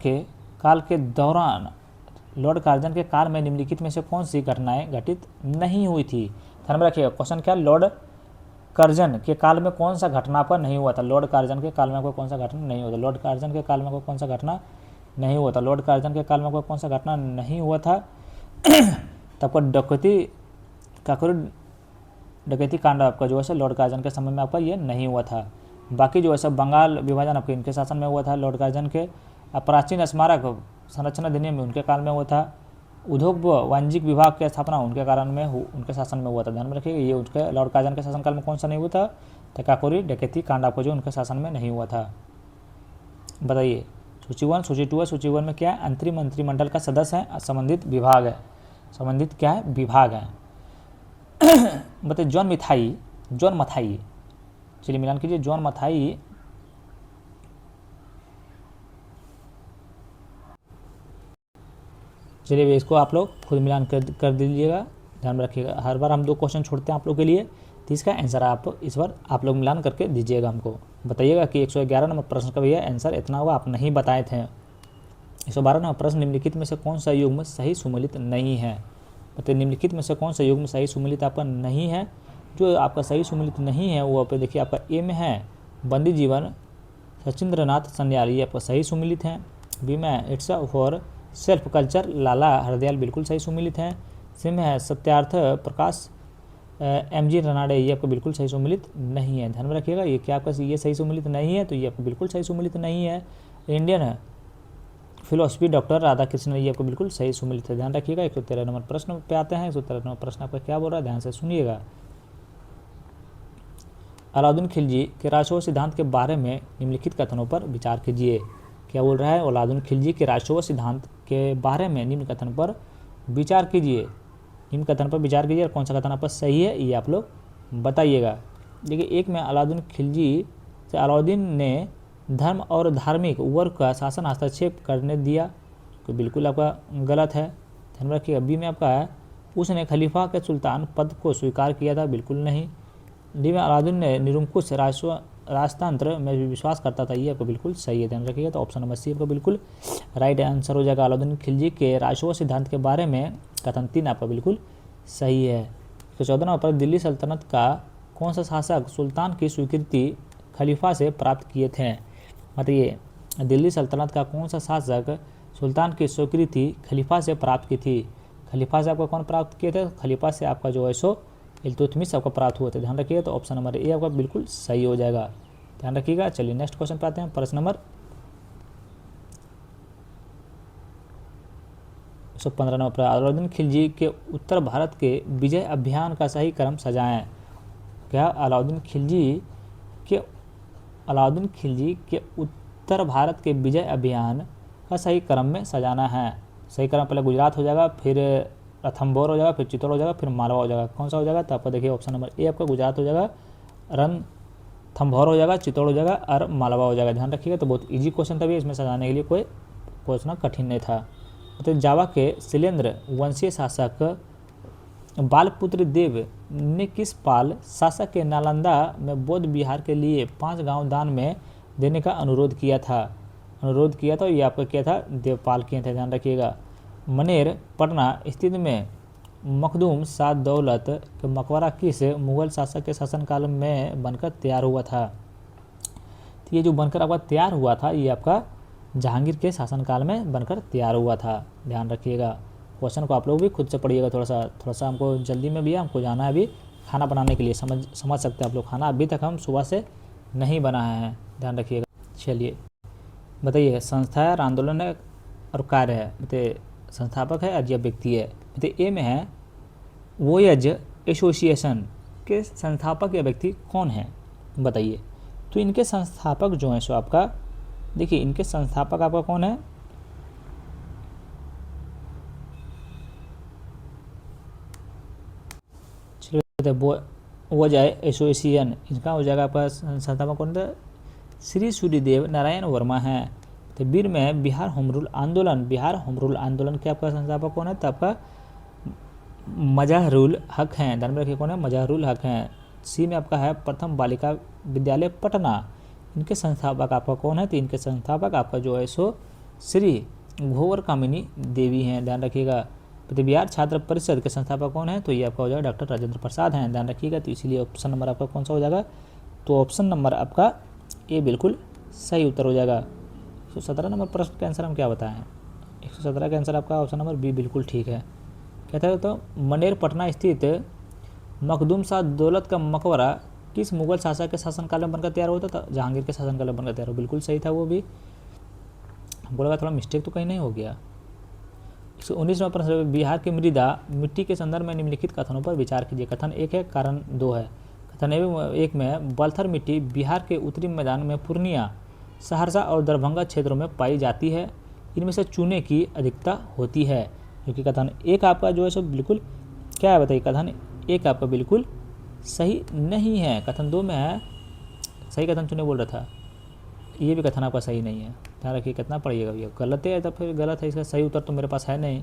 [SPEAKER 1] के काल में निम्नलिखित में से कौन सी घटनाएं घटित नहीं हुई थी। ध्यान में रखिएगा क्वेश्चन क्या, लॉर्ड कर्जन के काल में कौन सा घटना पर नहीं हुआ था। लॉर्ड कार्जन के काल में कोई कौन सा घटना नहीं हुआ था। लॉर्ड कार्जन के काल में कोई कौन सा घटना नहीं हुआ था। लॉर्ड कार्जन के काल में कोई कौन सा घटना नहीं हुआ था। तब डकैती कांड आपका जो है लॉर्ड कार्जन के समय में आपका ये नहीं हुआ था। बाकी जो है सब बंगाल विभाजन आपके इनके शासन में हुआ था लॉर्ड कार्जन के। प्राचीन स्मारक संरचना अधिनियम में उनके काल में हुआ था। उद्योग व वाणिज्यिक विभाग की स्थापना उनके कारण में उनके शासन में हुआ था, ध्यान में रखिएगा। ये उनके लॉर्ड कार्जन के शासनकाल में कौन सा नहीं हुआ था, तो काकोरी डकैती कांड आपको जो उनके शासन में नहीं हुआ था। बताइए सूची 1 सूची 2 है। सूची 1 में क्या है, अंतरिम मंत्रिमंडल का सदस्य है, संबंधित विभाग है, संबंधित क्या है विभाग है। बताइए जॉन मथाई, चलिए मिलान कीजिए। जॉन मथाई चलिए इसको आप लोग खुद मिलान कर दीजिएगा, ध्यान में रखिएगा। हर बार हम 2 क्वेश्चन छोड़ते हैं आप लोग के लिए, तो इसका आंसर आप इस बार आप लोग मिलान करके दीजिएगा। हमको बताइएगा कि 111 नंबर प्रश्न का भैया आंसर इतना होगा, आप नहीं बताए थे। 112 नंबर प्रश्न, निम्नलिखित में से कौन सा युग्म सही सुमेलित नहीं है। मतलब निम्नलिखित में से कौन सा युग्म सही सुमेलित आपका नहीं है। जो आपका सही सुमेलित नहीं है वो आप देखिए आपका ए में है बंदी जीवन सचिंद्रनाथ सन्याल, ये आपका सही सुमेलित है। बी में इट्स फॉर सेल्फ कल्चर लाला हरदयाल, बिल्कुल सही सुमेलित है। सी में है सत्यार्थ प्रकाश एम.जी. रनाडे, ये आपका बिल्कुल सही सुमेलित नहीं है। ध्यान में रखिएगा ये क्या आपका ये सही सुमेलित नहीं है, तो ये आपका बिल्कुल सही सुमेलित नहीं है। इंडियन फिलोसफी डॉक्टर राधाकृष्णन, ये आपको बिल्कुल सही सुमेलित है। ध्यान रखिएगा। 113 नंबर प्रश्न पे आते हैं। 113 नंबर प्रश्न आपका क्या बोल रहा है, ध्यान से सुनिएगा। अलाउद्दीन खिलजी के राजस्व सिद्धांत के बारे में निम्नलिखित कथनों पर विचार कीजिए। क्या बोल रहा है, अलाउद्दीन खिलजी के राजस्व सिद्धांत के बारे में निम्न कथन पर विचार कीजिए। निम्न कथन पर विचार कीजिए और कौन सा कथन आपका सही है ये आप लोग बताइएगा। देखिए एक में अलाउद्दीन खिलजी से अलाउद्दीन ने धर्म और धार्मिक वर्ग का शासन हस्तक्षेप करने दिया, तो बिल्कुल आपका गलत है। ध्यान रखिएगा। बी में आपका है उसने खलीफा के सुल्तान पद को स्वीकार किया था, बिल्कुल नहीं। डी में अलाउद्दीन ने निरंकुश राजतंत्र में भी विश्वास करता था, ये आपको बिल्कुल सही है। ध्यान रखिएगा। तो ऑप्शन नंबर सी आपका बिल्कुल राइट आंसर हो जाएगा। अलाउद्दीन खिलजी के राजस्व सिद्धांत के बारे में कथन 3 आपका बिल्कुल सही है। तो 14 नंबर पर दिल्ली सल्तनत का कौन सा शासक सुल्तान की स्वीकृति खलीफा से प्राप्त किए थे। बताइए दिल्ली सल्तनत का कौन सा शासक सुल्तान की स्वीकृति खलीफा से प्राप्त की थी। खलीफा से आपका कौन प्राप्त किए थे, खलीफा से आपका जो है सो इल्तुतमिश आपको प्राप्त हुए थे। ध्यान रखिएगा। तो ऑप्शन नंबर ए आपका बिल्कुल सही हो जाएगा। ध्यान रखिएगा। चलिए नेक्स्ट क्वेश्चन पे आते हैं। प्रश्न नंबर 115 नंबर पर अलाउद्दीन खिलजी के उत्तर भारत के विजय अभियान का सही क्रम सजाएं। क्या अलाउद्दीन खिलजी के उत्तर भारत के विजय अभियान का सही क्रम में सजाना है। सही क्रम पहले गुजरात हो जाएगा, फिर रणथंभौर हो जाएगा, फिर चित्तौड़ हो जाएगा, फिर मालवा हो जाएगा। कौन सा हो जाएगा, तो आपका देखिए ऑप्शन नंबर ए आपका गुजरात हो जाएगा, रणथंभौर हो जाएगा, चित्तौड़ हो जाएगा और मालवा हो जाएगा। ध्यान रखिएगा। तो बहुत इजी क्वेश्चन था भी, इसमें सजाने के लिए कोई क्वेश्चन कठिन नहीं था। तो जावा के शैलेंद्र वंशीय शासक बालपुत्र देव ने किस पाल शासक के नालंदा में बौद्ध विहार के लिए 5 गांव दान में देने का अनुरोध किया था। ये आपका किया था, देवपाल किए थे। ध्यान रखिएगा। मनेर पटना स्थित में मखदूम शाह दौलत का मकबरा किस मुगल शासक के शासनकाल में बनकर तैयार हुआ था। तो ये जो बनकर आपका तैयार हुआ था ये आपका जहांगीर के शासनकाल में बनकर तैयार हुआ था। ध्यान रखिएगा। क्वेश्चन को आप लोग भी खुद से पढ़िएगा। थोड़ा सा हमको जल्दी में भी है, हमको जाना है अभी खाना बनाने के लिए। समझ सकते हैं आप लोग। खाना अभी तक हम सुबह से नहीं बनाए हैं। ध्यान रखिएगा। चलिए बताइए संस्था है, आंदोलन है और कार्य है। बताइए संस्थापक है या व्यक्ति है। बताइए ए में है वोयज एसोसिएशन के संस्थापक या व्यक्ति कौन है, बताइए। तो इनके संस्थापक जो हैं सो आपका देखिए, इनके संस्थापक आपका कौन है, चलिए वो जाए एसोसिएशन, इनका हो जाएगा आपका संस्थापक कौन था, श्री सूर्यदेव नारायण वर्मा है। तो बीर में बिहार होम रूल आंदोलन के आपका संस्थापक कौन है, तो आपका मजहरुल हक हैं। ध्यान में रखिए कौन है, मजहरुल हक हैं। सी में आपका है प्रथम बालिका विद्यालय पटना, इनके संस्थापक आपका कौन है, तो इनके संस्थापक आपका जो है सो श्री घोवर कामिनी देवी हैं। ध्यान रखिएगा। तो बिहार छात्र परिषद के संस्थापक कौन है, तो ये आपका हो जाएगा डॉक्टर राजेंद्र प्रसाद हैं। ध्यान रखिएगा। तो इसीलिए ऑप्शन नंबर आपका कौन सा हो जाएगा, तो ऑप्शन नंबर आपका ए बिल्कुल सही उत्तर हो जाएगा। 117 नंबर प्रश्न का आंसर हम क्या बताएं, 117 का आंसर आपका ऑप्शन नंबर बी बिल्कुल ठीक है। कहता है तो मनेर पटना स्थित मखदूम शाह दौलत का मकबरा किस मुगल शासक के शासनकाल में बनकर तैयार होता था, जहांगीर के शासनकाल में बनकर तैयार हो, बिल्कुल सही था वो भी। हमको लगा थोड़ा मिस्टेक तो कहीं नहीं हो गया। 119 नंबर प्रश्न बिहार की मृदा मिट्टी के संदर्भ में निम्नलिखित कथनों पर विचार कीजिए। कथन 1 है, कारण 2 है। कथन 1 में बलथर मिट्टी बिहार के उत्तरी मैदान में पूर्णिया, सहरसा और दरभंगा क्षेत्रों में पाई जाती है। इनमें से चूने की अधिकता होती है, जो कि कथन 1 आपका जो है सो बिल्कुल क्या है बताइए, कथन 1 आपका बिल्कुल सही नहीं है। कथन 2 में है सही, कथन चूने बोल रहा था, ये भी कथन आपका सही नहीं है। ध्यान रखिए कितना पढ़िएगा भैया, गलत है तो फिर गलत है, इसका सही उत्तर तो मेरे पास है नहीं।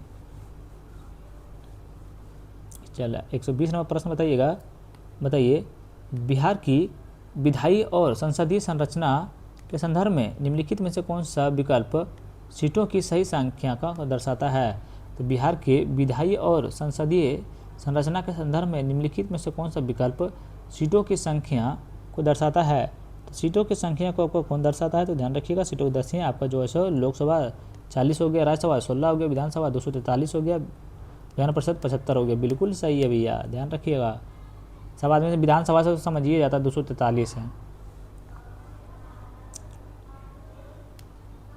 [SPEAKER 1] चलिए 120 नंबर प्रश्न बताइएगा। बताइए बिहार की विधायी और संसदीय संरचना के संदर्भ में निम्नलिखित में से कौन सा विकल्प सीटों की सही संख्या का दर्शाता है। तो बिहार के विधायी और संसदीय संरचना के संदर्भ में निम्नलिखित में से कौन सा विकल्प सीटों की संख्या को दर्शाता है। तो सीटों की संख्या को आपको कौन दर्शाता है, तो ध्यान रखिएगा सीटों की दर्शाएं आपका जो है सो लोकसभा 40 हो गया, राज्यसभा 16 हो गया, विधानसभा 243 हो गया, विधान परिषद 75 हो गया। बिल्कुल सही है भैया, ध्यान रखिएगा। सब आदमी से विधानसभा से समझिए जाता 243 है।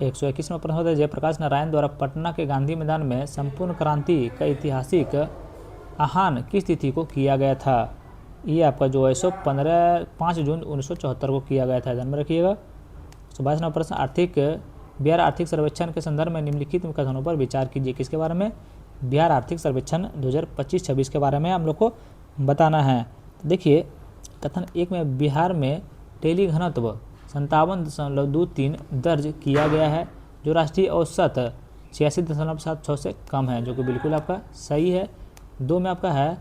[SPEAKER 1] 121वां प्रश्न होता है जयप्रकाश नारायण द्वारा पटना के गांधी मैदान में संपूर्ण क्रांति का ऐतिहासिक आह्वान किस तिथि को किया गया था। ये आपका जो है सो 5 जून 1974 को किया गया था, ध्यान में रखिएगा। 22वां प्रश्न बिहार आर्थिक सर्वेक्षण के संदर्भ में निम्नलिखित कथनों पर विचार कीजिए। किसके बारे में, बिहार आर्थिक सर्वेक्षण 2025-26 के बारे में हम लोग को बताना है। तो देखिए कथन 1 में बिहार में टेली घनत्व 57.23 दर्ज किया गया है, जो राष्ट्रीय औसत 86.76 से कम है, जो कि बिल्कुल आपका सही है। 2 में आपका है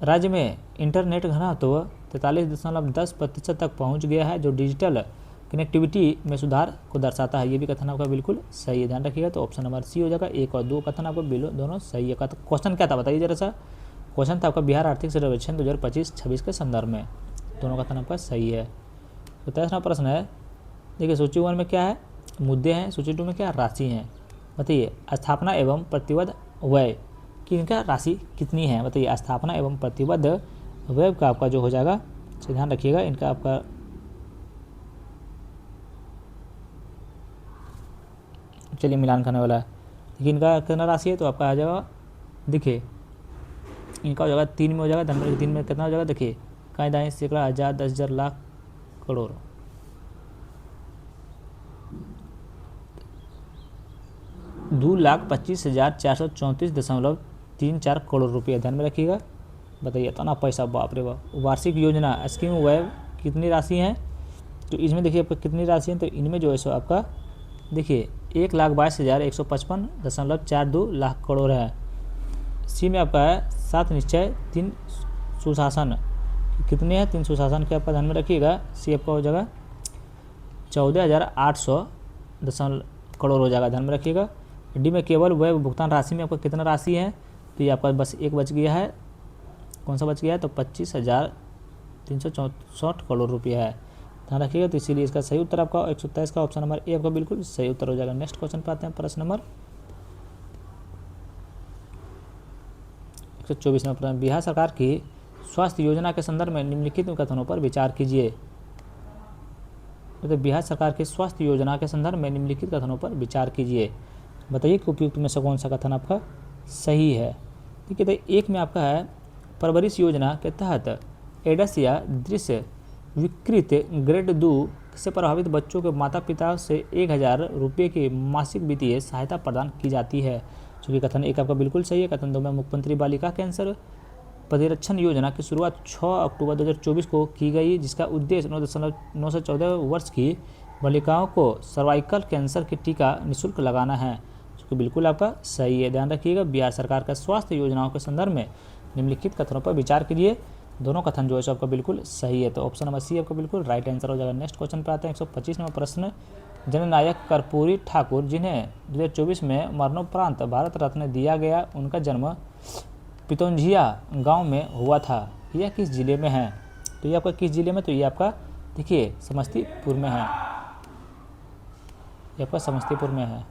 [SPEAKER 1] राज्य में इंटरनेट घनत्व 43.10% तक पहुंच गया है, जो डिजिटल कनेक्टिविटी में सुधार को दर्शाता है। ये भी कथन आपका बिल्कुल सही है, ध्यान रखिएगा। तो ऑप्शन नंबर सी हो जाएगा। 1 और 2 कथन आपको दोनों सही है। क्वेश्चन क्या था बताइए जरा सा। क्वेश्चन था आपका बिहार आर्थिक सर्वेक्षण 2025-26 के संदर्भ में, दोनों कथन आपका सही है। तो 23वां प्रश्न है, देखिए सूची 1 में क्या है, मुद्दे हैं, सूची 2 में क्या राशि हैं। बताइए स्थापना एवं प्रतिबद्ध व्यय कि इनका राशि कितनी है। बताइए स्थापना एवं प्रतिबद्ध व्यय का आपका जो हो जाएगा, ध्यान रखिएगा, इनका आपका चलिए मिलान करने वाला है। देखिए इनका कितना राशि है, तो आपका आ जाएगा, देखिए इनका हो जाएगा 3 में हो जाएगा, धनराशि 3 में कितना हो जाएगा, देखिए कहीं दाएं सैकड़ा, हज़ार, 10,000, लाख, करोड़। 2,25,434.34 करोड़ रुपये, ध्यान में रखिएगा। बताइए तो ना पैसा, बाप रे बाप। वार्षिक योजना स्कीम व्यय कितनी राशि है, तो इसमें देखिए आपका कितनी राशि है, तो इनमें जो है सो आपका देखिए 1,22,155.42 लाख करोड़ है। सी में आपका है 7 निश्चय 3 सुशासन, कितने हैं 3 सुशासन के आपका ध्यान में रखिएगा। सी आपका हो जाएगा 14,800 करोड़ हो जाएगा, ध्यान में रखिएगा। डी में केवल व्यय भुगतान राशि में आपका कितना राशि है, तो ये आपका बस एक बच गया है, कौन सा बच गया है, तो 25,364 करोड़ रुपया है, ध्यान रखिएगा। तो इसीलिए इसका सही उत्तर आपका 123 का ऑप्शन नंबर ए आपका बिल्कुल सही उत्तर हो जाएगा। नेक्स्ट क्वेश्चन पे आते हैं, प्रश्न नंबर 124 में प्रश्न, बिहार सरकार की स्वास्थ्य योजना के संदर्भ में निम्नलिखित कथनों पर विचार कीजिए। तो बिहार सरकार की स्वास्थ्य योजना के संदर्भ में निम्नलिखित कथनों पर विचार कीजिए। बताइए कि उपयुक्त में से कौन सा कथन आपका सही है। ठीक है, तो 1 में आपका है परवरिश योजना के तहत एडस या दृश्य विकृत ग्रेड 2 से प्रभावित बच्चों के माता पिता से 1,000 रुपये की मासिक वित्तीय सहायता प्रदान की जाती है, जो कि कथन 1 आपका बिल्कुल सही है। कथन 2 में मुख्यमंत्री बालिका कैंसर प्रतिरक्षण योजना की शुरुआत 6 अक्टूबर 2024 को की गई, जिसका उद्देश्य 9 से 14 वर्ष की बालिकाओं को सर्वाइकल कैंसर के टीका निःशुल्क लगाना है, जो कि बिल्कुल आपका सही है, ध्यान रखिएगा। बिहार सरकार का स्वास्थ्य योजनाओं के संदर्भ में निम्नलिखित कथनों पर विचार कीजिए, दोनों कथन जो है आपका बिल्कुल सही है। तो ऑप्शन नंबर सी आपका बिल्कुल राइट आंसर हो जाएगा। नेक्स्ट क्वेश्चन पे आते हैं, 125 नंबर प्रश्न, जननायक कर्पूरी ठाकुर जिन्हें 2024 में मरणोपरांत भारत रत्न दिया गया, उनका जन्म पितौंझिया गांव में हुआ था, यह किस जिले में है। तो ये आपका किस जिले में, तो ये आपका देखिए समस्तीपुर में है, ये आपका समस्तीपुर में है।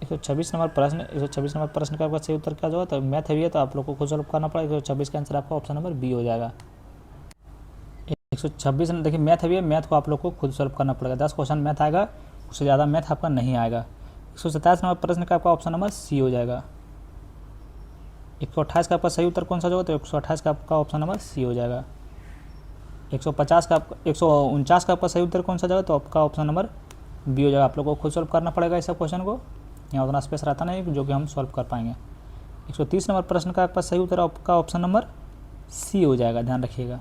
[SPEAKER 1] 126 नंबर प्रश्न, 126 नंबर प्रश्न का आपका सही उत्तर क्या होगा, तो मैथ है, तो आप लोग को खुद सॉल्व करना पड़ेगा। 126 का आंसर आपका ऑप्शन नंबर बी हो जाएगा। 126 देखिए मैथ है, मैथ को आप लोग को खुद सॉल्व करना पड़ेगा। 10 क्वेश्चन मैथ आएगा, उससे ज़्यादा मैथ आपका नहीं आएगा। 127 नंबर प्रश्न का आपका ऑप्शन नंबर सी हो जाएगा। 128 का आपका सही उत्तर कौन सा होगा, तो 128 का आपका ऑप्शन नंबर सी हो जाएगा। 149 का आपका सही उत्तर कौन सा जाएगा, तो आपका ऑप्शन नंबर बी हो जाएगा। आप लोग को खुद सॉल्व करना पड़ेगा इस सब क्वेश्चन को, यहाँ उतना स्पेस रहता नहीं जो कि हम सॉल्व कर पाएंगे। 130 नंबर प्रश्न का आपका सही उत्तर आपका ऑप्शन नंबर सी हो जाएगा, ध्यान रखिएगा।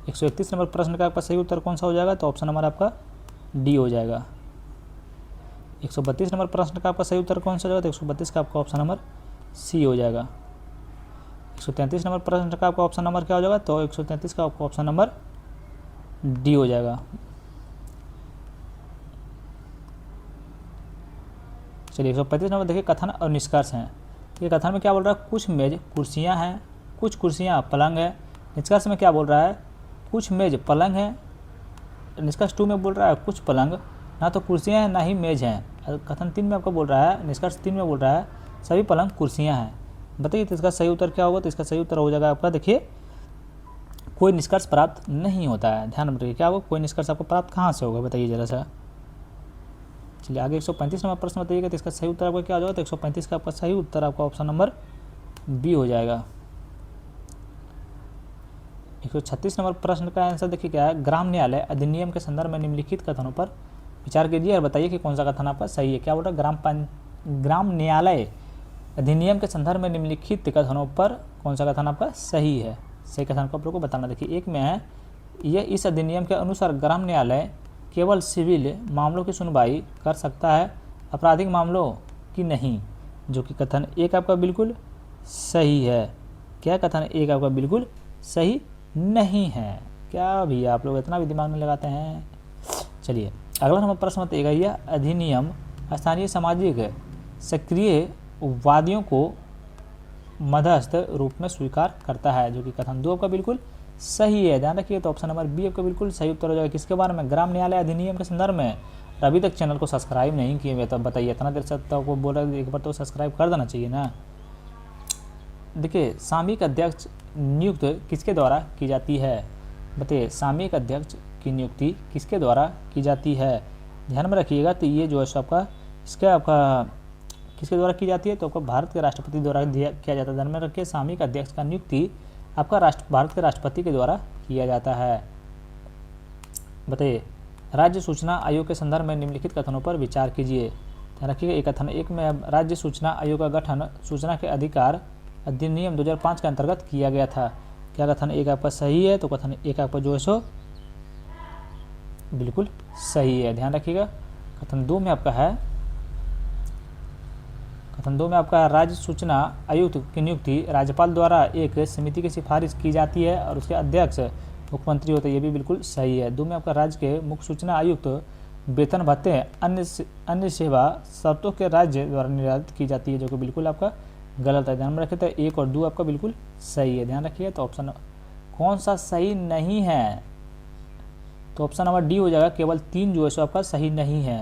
[SPEAKER 1] 131 नंबर प्रश्न का आपका सही उत्तर कौन सा हो जाएगा, तो ऑप्शन नंबर आपका डी हो जाएगा। 132 नंबर प्रश्न का आपका सही उत्तर कौन सा हो जाएगा, तो 132 का आपका ऑप्शन नंबर सी हो जाएगा। 133 नंबर प्रश्न का आपका ऑप्शन नंबर क्या हो जाएगा, तो 133 का आपका ऑप्शन नंबर डी हो जाएगा। चलिए 135 नंबर देखिए, कथन और निष्कर्ष हैं। ये कथन में क्या बोल रहा है, कुछ मेज कुर्सियां हैं, कुछ कुर्सियां पलंग है। निष्कर्ष में क्या बोल रहा है, कुछ मेज पलंग है। निष्कर्ष 2 में बोल रहा है कुछ पलंग ना तो कुर्सियां हैं ना ही मेज हैं। कथन 3 में आपको बोल रहा है, निष्कर्ष 3 में बोल रहा है सभी पलंग कुर्सियां हैं। बताइए तो इसका सही उत्तर क्या होगा। तो इसका सही उत्तर हो जाएगा आपका, देखिए कोई निष्कर्ष प्राप्त नहीं होता है। ध्यान रखिए क्या होगा, कोई निष्कर्ष आपको प्राप्त कहाँ से होगा, बताइए जरा सा। चलिए आगे 135 नंबर प्रश्न बताइएगा। तो इसका सही उत्तर आपका क्या हो जाएगा। तो 135 का आपका सही उत्तर आपका ऑप्शन नंबर बी हो जाएगा। 136 नंबर प्रश्न का आंसर देखिए क्या है, ग्राम न्यायालय अधिनियम के संदर्भ में निम्नलिखित कथनों पर विचार कीजिए और बताइए कि कौन सा कथन आपका सही है। क्या बोल रहा है, ग्राम न्यायालय अधिनियम के संदर्भ में निम्नलिखित कथनों पर कौन सा कथन आपका सही है। सही कथन को आप लोग को बताना। देखिए एक में है, यह इस अधिनियम के अनुसार ग्राम न्यायालय केवल सिविल मामलों की सुनवाई कर सकता है, आपराधिक मामलों की नहीं, जो कि कथन एक आपका बिल्कुल सही है। क्या कथन एक आपका बिल्कुल सही नहीं है। क्या भैया आप लोग इतना भी दिमाग में लगाते हैं। चलिए अगला नंबर प्रश्न बताइएगा, यह अधिनियम स्थानीय सामाजिक सक्रिय वादियों को मध्यस्थ रूप में स्वीकार करता है, जो कि कथन 2 आपका बिल्कुल सही है। ध्यान रखिए। तो ऑप्शन नंबर बी आपका बिल्कुल सही उत्तर हो जाएगा। किसके बारे में, ग्राम न्यायालय अधिनियम के संदर्भ में। अभी तक चैनल को सब्सक्राइब नहीं किए हुए तो बताइए, इतना देर से तो आपको बोल रहे एक बार तो सब्सक्राइब कर देना चाहिए ना। देखिए सामयिक अध्यक्ष नियुक्त किसके द्वारा की जाती है। बताइए सामयिक अध्यक्ष की नियुक्ति किसके द्वारा की जाती है। ध्यान में रखिएगा। तो ये जो है सो आपका इसका आपका किसके द्वारा की जाती है। तो आपको भारत के राष्ट्रपति द्वारा किया जाता है। ध्यान में रखिए सामयिक अध्यक्ष का नियुक्ति आपका भारत के राष्ट्रपति के द्वारा किया जाता है। बताइए राज्य सूचना आयोग के संदर्भ में निम्नलिखित कथनों पर विचार कीजिए। ध्यान रखिएगा। एक कथन एक में राज्य सूचना आयोग का गठन सूचना के अधिकार अधिनियम 2005 के अंतर्गत किया गया था। क्या कथन एक आपका सही है। तो कथन एक आपका जो है सो बिल्कुल सही है। ध्यान रखिएगा। कथन 2 में आपका है, कथन 2 में आपका राज्य सूचना आयुक्त की नियुक्ति राज्यपाल द्वारा एक समिति की सिफारिश की जाती है और उसके अध्यक्ष मुख्यमंत्री होते हैं। ये भी बिल्कुल सही है। 2 में आपका राज्य के मुख्य सूचना आयुक्त वेतन भत्ते अन्य सेवा शर्तों के राज्य द्वारा निर्धारित की जाती है, जो कि बिल्कुल आपका गलत है। ध्यान में रखिए। तो 1 और 2 आपका बिल्कुल सही है। ध्यान रखिए। तो ऑप्शन कौन सा सही नहीं है। तो ऑप्शन नंबर डी हो जाएगा। केवल 3 जो है सो आपका सही नहीं है।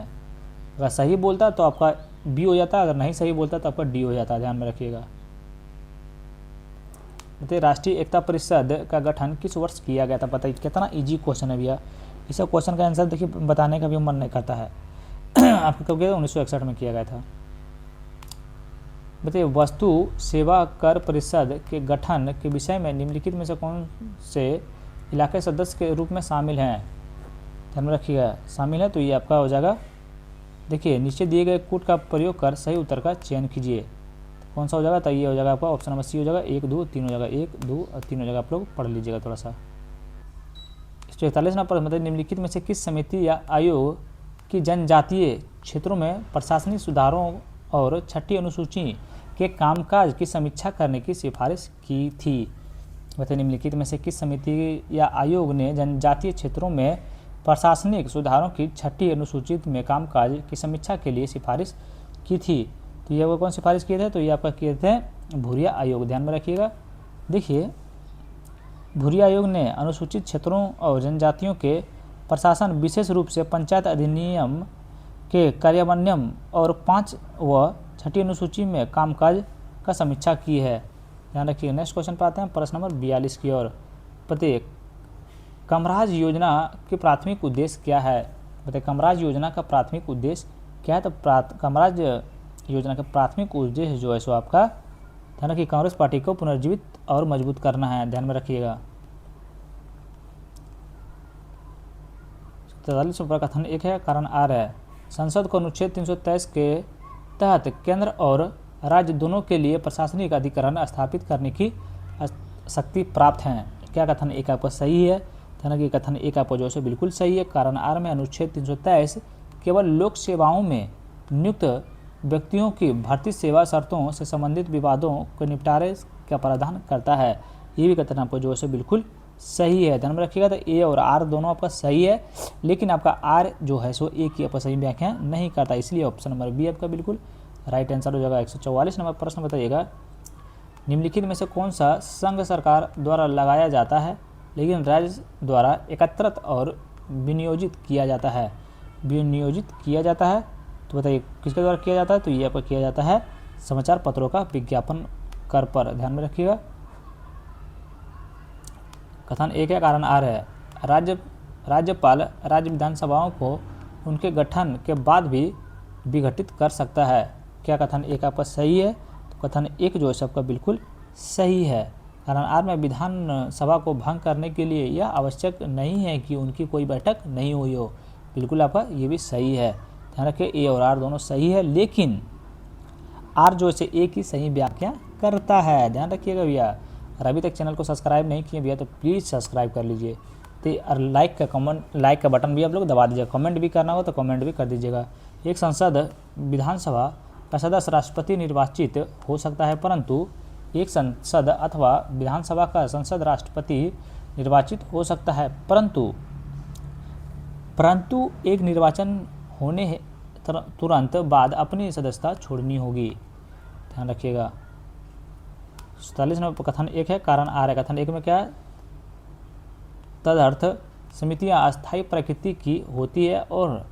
[SPEAKER 1] अगर सही बोलता तो आपका बी हो जाता, अगर नहीं सही बोलता तो आपका डी हो जाता। ध्यान में रखिएगा। बताइए राष्ट्रीय एकता परिषद का गठन किस वर्ष किया गया था। बताइए कितना इजी क्वेश्चन है भैया। इस क्वेश्चन का आंसर देखिए बताने का भी मन नहीं करता है। आपको कब किया था, 1961 में किया गया था। बताइए वस्तु सेवा कर परिषद के गठन के विषय में निम्नलिखित में से कौन से इलाके सदस्य के रूप में शामिल हैं। ध्यान में रखिएगा। शामिल है तो ये आपका हो जाएगा। देखिए नीचे दिए गए कूट का प्रयोग कर सही उत्तर का चयन कीजिए। कौन सा हो जाएगा। तो ये हो जाएगा आपका ऑप्शन नंबर सी हो जाएगा। 1 2 3 हो जाएगा। 1 2 और 3 हो जाएगा। आप लोग पढ़ लीजिएगा थोड़ा सा। 141 नंबर मतलब निम्नलिखित में से किस समिति या आयोग की जनजातीय क्षेत्रों में प्रशासनिक सुधारों और 6ठी अनुसूची के कामकाज की समीक्षा करने की सिफारिश की थी। बताइए निम्नलिखित में से किस समिति या आयोग ने जनजातीय क्षेत्रों में प्रशासनिक सुधारों की 6ठी अनुसूची में कामकाज की समीक्षा के लिए सिफारिश की थी। तो ये वो कौन सिफारिश किए थे। तो ये आपका किए थे भूरिया आयोग। ध्यान में रखिएगा। देखिए भूरिया आयोग ने अनुसूचित क्षेत्रों और जनजातियों के प्रशासन विशेष रूप से पंचायत अधिनियम के कार्यान्वयन और 5 व 6ठी अनुसूची में कामकाज का समीक्षा की है। ध्यान रखिए। नेक्स्ट क्वेश्चन पर आते हैं प्रश्न नंबर 42 की ओर। बताइए कामराज योजना के प्राथमिक उद्देश्य क्या है। बताइए कामराज योजना का प्राथमिक उद्देश्य क्या है। तो कामराज योजना का प्राथमिक उद्देश्य जो है सो आपका ध्यान रखिए कांग्रेस पार्टी को पुनर्जीवित और मजबूत करना है। ध्यान में रखिएगा। 43 पर कथन 1 है, कारण आर है। संसद को अनुच्छेद 323 के तहत केंद्र और राज्य दोनों के लिए प्रशासनिक अधिकरण स्थापित करने की शक्ति प्राप्त है। क्या कथन 1 आपका सही है। ध्यान रखिए कथन 1 आपका जो है बिल्कुल सही है। कारण आर में अनुच्छेद 323 केवल लोक सेवाओं में नियुक्त व्यक्तियों की भर्ती सेवा शर्तों से संबंधित विवादों को निपटारे का प्रावधान करता है। ये भी कथन आपको जो है बिल्कुल सही है। ध्यान में रखिएगा। तो ए और आर दोनों आपका सही है, लेकिन आपका आर जो है सो ए की आपका सही व्याख्या नहीं करता, इसलिए ऑप्शन नंबर बी आपका बिल्कुल राइट आंसर हो जाएगा। 144 नंबर प्रश्न बताइएगा, निम्नलिखित में से कौन सा संघ सरकार द्वारा लगाया जाता है लेकिन राज्य द्वारा एकत्रित और विनियोजित किया जाता है? विनियोजित किया जाता है तो बताइए किसके द्वारा किया जाता है? तो ये आपका किया जाता है समाचार पत्रों का विज्ञापन कर पर, ध्यान में रखिएगा। कथन एक है, कारण आर है, राज्यपाल राज्य विधानसभाओं को उनके गठन के बाद भी विघटित कर सकता है। क्या कथन एक आपका सही है? तो कथन एक जो है सबका बिल्कुल सही है। कारण आर में विधान सभा को भंग करने के लिए यह आवश्यक नहीं है कि उनकी कोई बैठक नहीं हुई हो, बिल्कुल आपका ये भी सही है। ध्यान रखिए ए और आर दोनों सही है, लेकिन आर जो है ए की सही व्याख्या करता है, ध्यान रखिएगा भैया। और अभी तक चैनल को सब्सक्राइब नहीं किए भैया तो प्लीज़ सब्सक्राइब कर लीजिए। तो और लाइक का बटन भी आप लोग दबा दीजिएगा। कमेंट भी करना हो तो कमेंट भी कर दीजिएगा। एक संसद विधानसभा का सदस्य राष्ट्रपति निर्वाचित हो सकता है, परंतु एक संसद अथवा विधानसभा का संसद राष्ट्रपति निर्वाचित हो सकता है, परंतु एक निर्वाचन होने तुरंत बाद अपनी सदस्यता छोड़नी होगी, ध्यान रखिएगा। 47 नंबर कथन एक है, कारण आर है। कथन एक में क्या है? तदर्थ समितियां अस्थायी प्रकृति की होती है और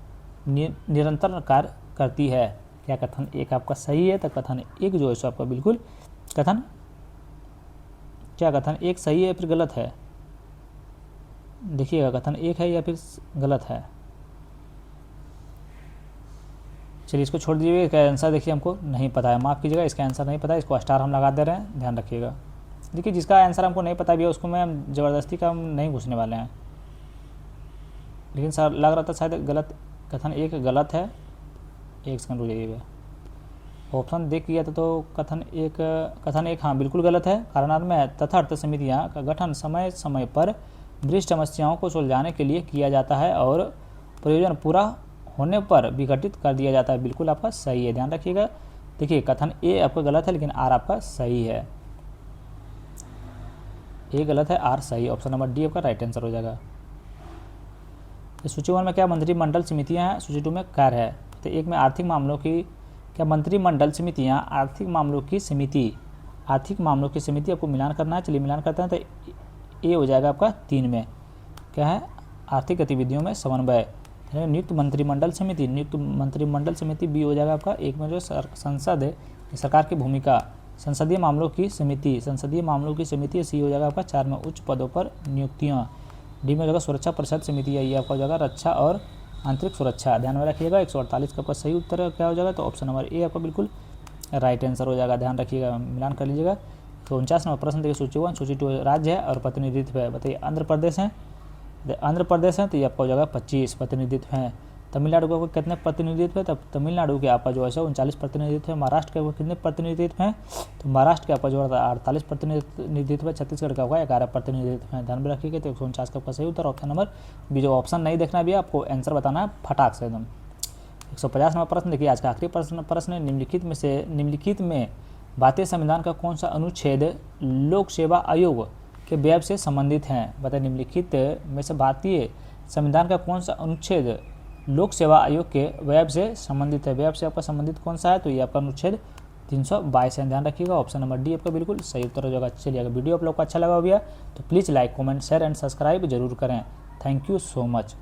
[SPEAKER 1] निरंतर कार्य करती है। क्या कथन एक आपका सही है? तो कथन एक जो है सो आपका बिल्कुल कथन एक सही है फिर गलत है? देखिएगा कथन एक है या फिर गलत है। चलिए इसको छोड़ दीजिए, इसका आंसर देखिए हमको नहीं पता है, माफ़ कीजिएगा, इसका आंसर नहीं पता है, इसको स्टार हम लगा दे रहे हैं, ध्यान रखिएगा। देखिए जिसका आंसर हमको नहीं पता भी है उसको मैं ज़बरदस्ती का हम नहीं घुसने वाले हैं, लेकिन सर लग रहा था शायद गलत, कथन एक गलत है। एक सेकंड रुक जाइएगा, ऑप्शन देख किया था तो कथन एक हाँ बिल्कुल गलत है। कारण में तथार्थ समितियाँ का गठन समय समय पर वरिष्ठ समस्याओं को सुलझाने के लिए किया जाता है और प्रयोजन पूरा होने पर विघटित कर दिया जाता है, बिल्कुल आपका सही है, ध्यान रखिएगा। देखिए कथन ए आपका गलत है लेकिन आर आपका सही है। ए गलत है, आर सही, ऑप्शन नंबर डी आपका राइट आंसर हो जाएगा। सूची 1 में क्या मंत्रिमंडल समितियां हैं? सूची 2 में कार्य है। तो एक में आर्थिक मामलों की क्या मंत्रिमंडल समितियां आर्थिक मामलों की समिति आपको मिलान करना है। चलिए मिलान करते हैं, तो ए हो जाएगा आपका 3 में क्या है? आर्थिक गतिविधियों में समन्वय। नियुक्त मंत्रिमंडल समिति बी हो जाएगा आपका। एक में जो संसद सरकार की भूमिका, संसदीय मामलों की समिति सी हो जाएगा आपका। 4 में उच्च पदों पर नियुक्तियां, डी में हो जाएगा सुरक्षा परिषद समिति, ये आपका हो जाएगा रक्षा और आंतरिक सुरक्षा, ध्यान में रखिएगा। 148 का आपका सही उत्तर क्या हो जाएगा? तो ऑप्शन नंबर ए आपका बिल्कुल राइट आंसर हो जाएगा, ध्यान रखिएगा, मिलान कर लीजिएगा। तो 49 नंबर प्रश्न देखिए, सूची 1 सूची 2 राज्य है और प्रतिनिधित्व है। बताइए आंध्र प्रदेश है तो ये आपका हो जाएगा 25 प्रतिनिधित्व हैं। तमिलनाडु के कितने प्रतिनिधित्व है? तब तमिलनाडु के आपका जो है 39 प्रतिनिधित्व है। महाराष्ट्र के कितने प्रतिनिधित्व हैं? तो महाराष्ट्र के आपका जो है 48 प्रतिनिधित्व है। छत्तीसगढ़ का होगा 11 प्रतिनिधित्व है, ध्यान में रखिएगा। तो 149 का आपका सही उत्तर ऑप्शन नंबर बी। जो ऑप्शन नहीं देखना भी आपको आंसर बताना है फटाक से एकदम। 150 नंबर प्रश्न देखिए, आज का आखिरी प्रश्न निम्नलिखित में भारतीय संविधान का कौन सा अनुच्छेद लोक सेवा आयोग के व्यय से संबंधित हैं? बताइए निम्नलिखित में से भारतीय संविधान का कौन सा अनुच्छेद लोक सेवा आयोग के व्यय से संबंधित है? व्यय से आपका संबंधित कौन सा है? तो ये आपका अनुच्छेद 322 है, ध्यान रखिएगा। ऑप्शन नंबर डी आपका बिल्कुल सही उत्तर हो जाएगा। चलिए अगर वीडियो आप लोग को अच्छा लगा हो गया तो please like comment share and subscribe जरूर करें। Thank you so much.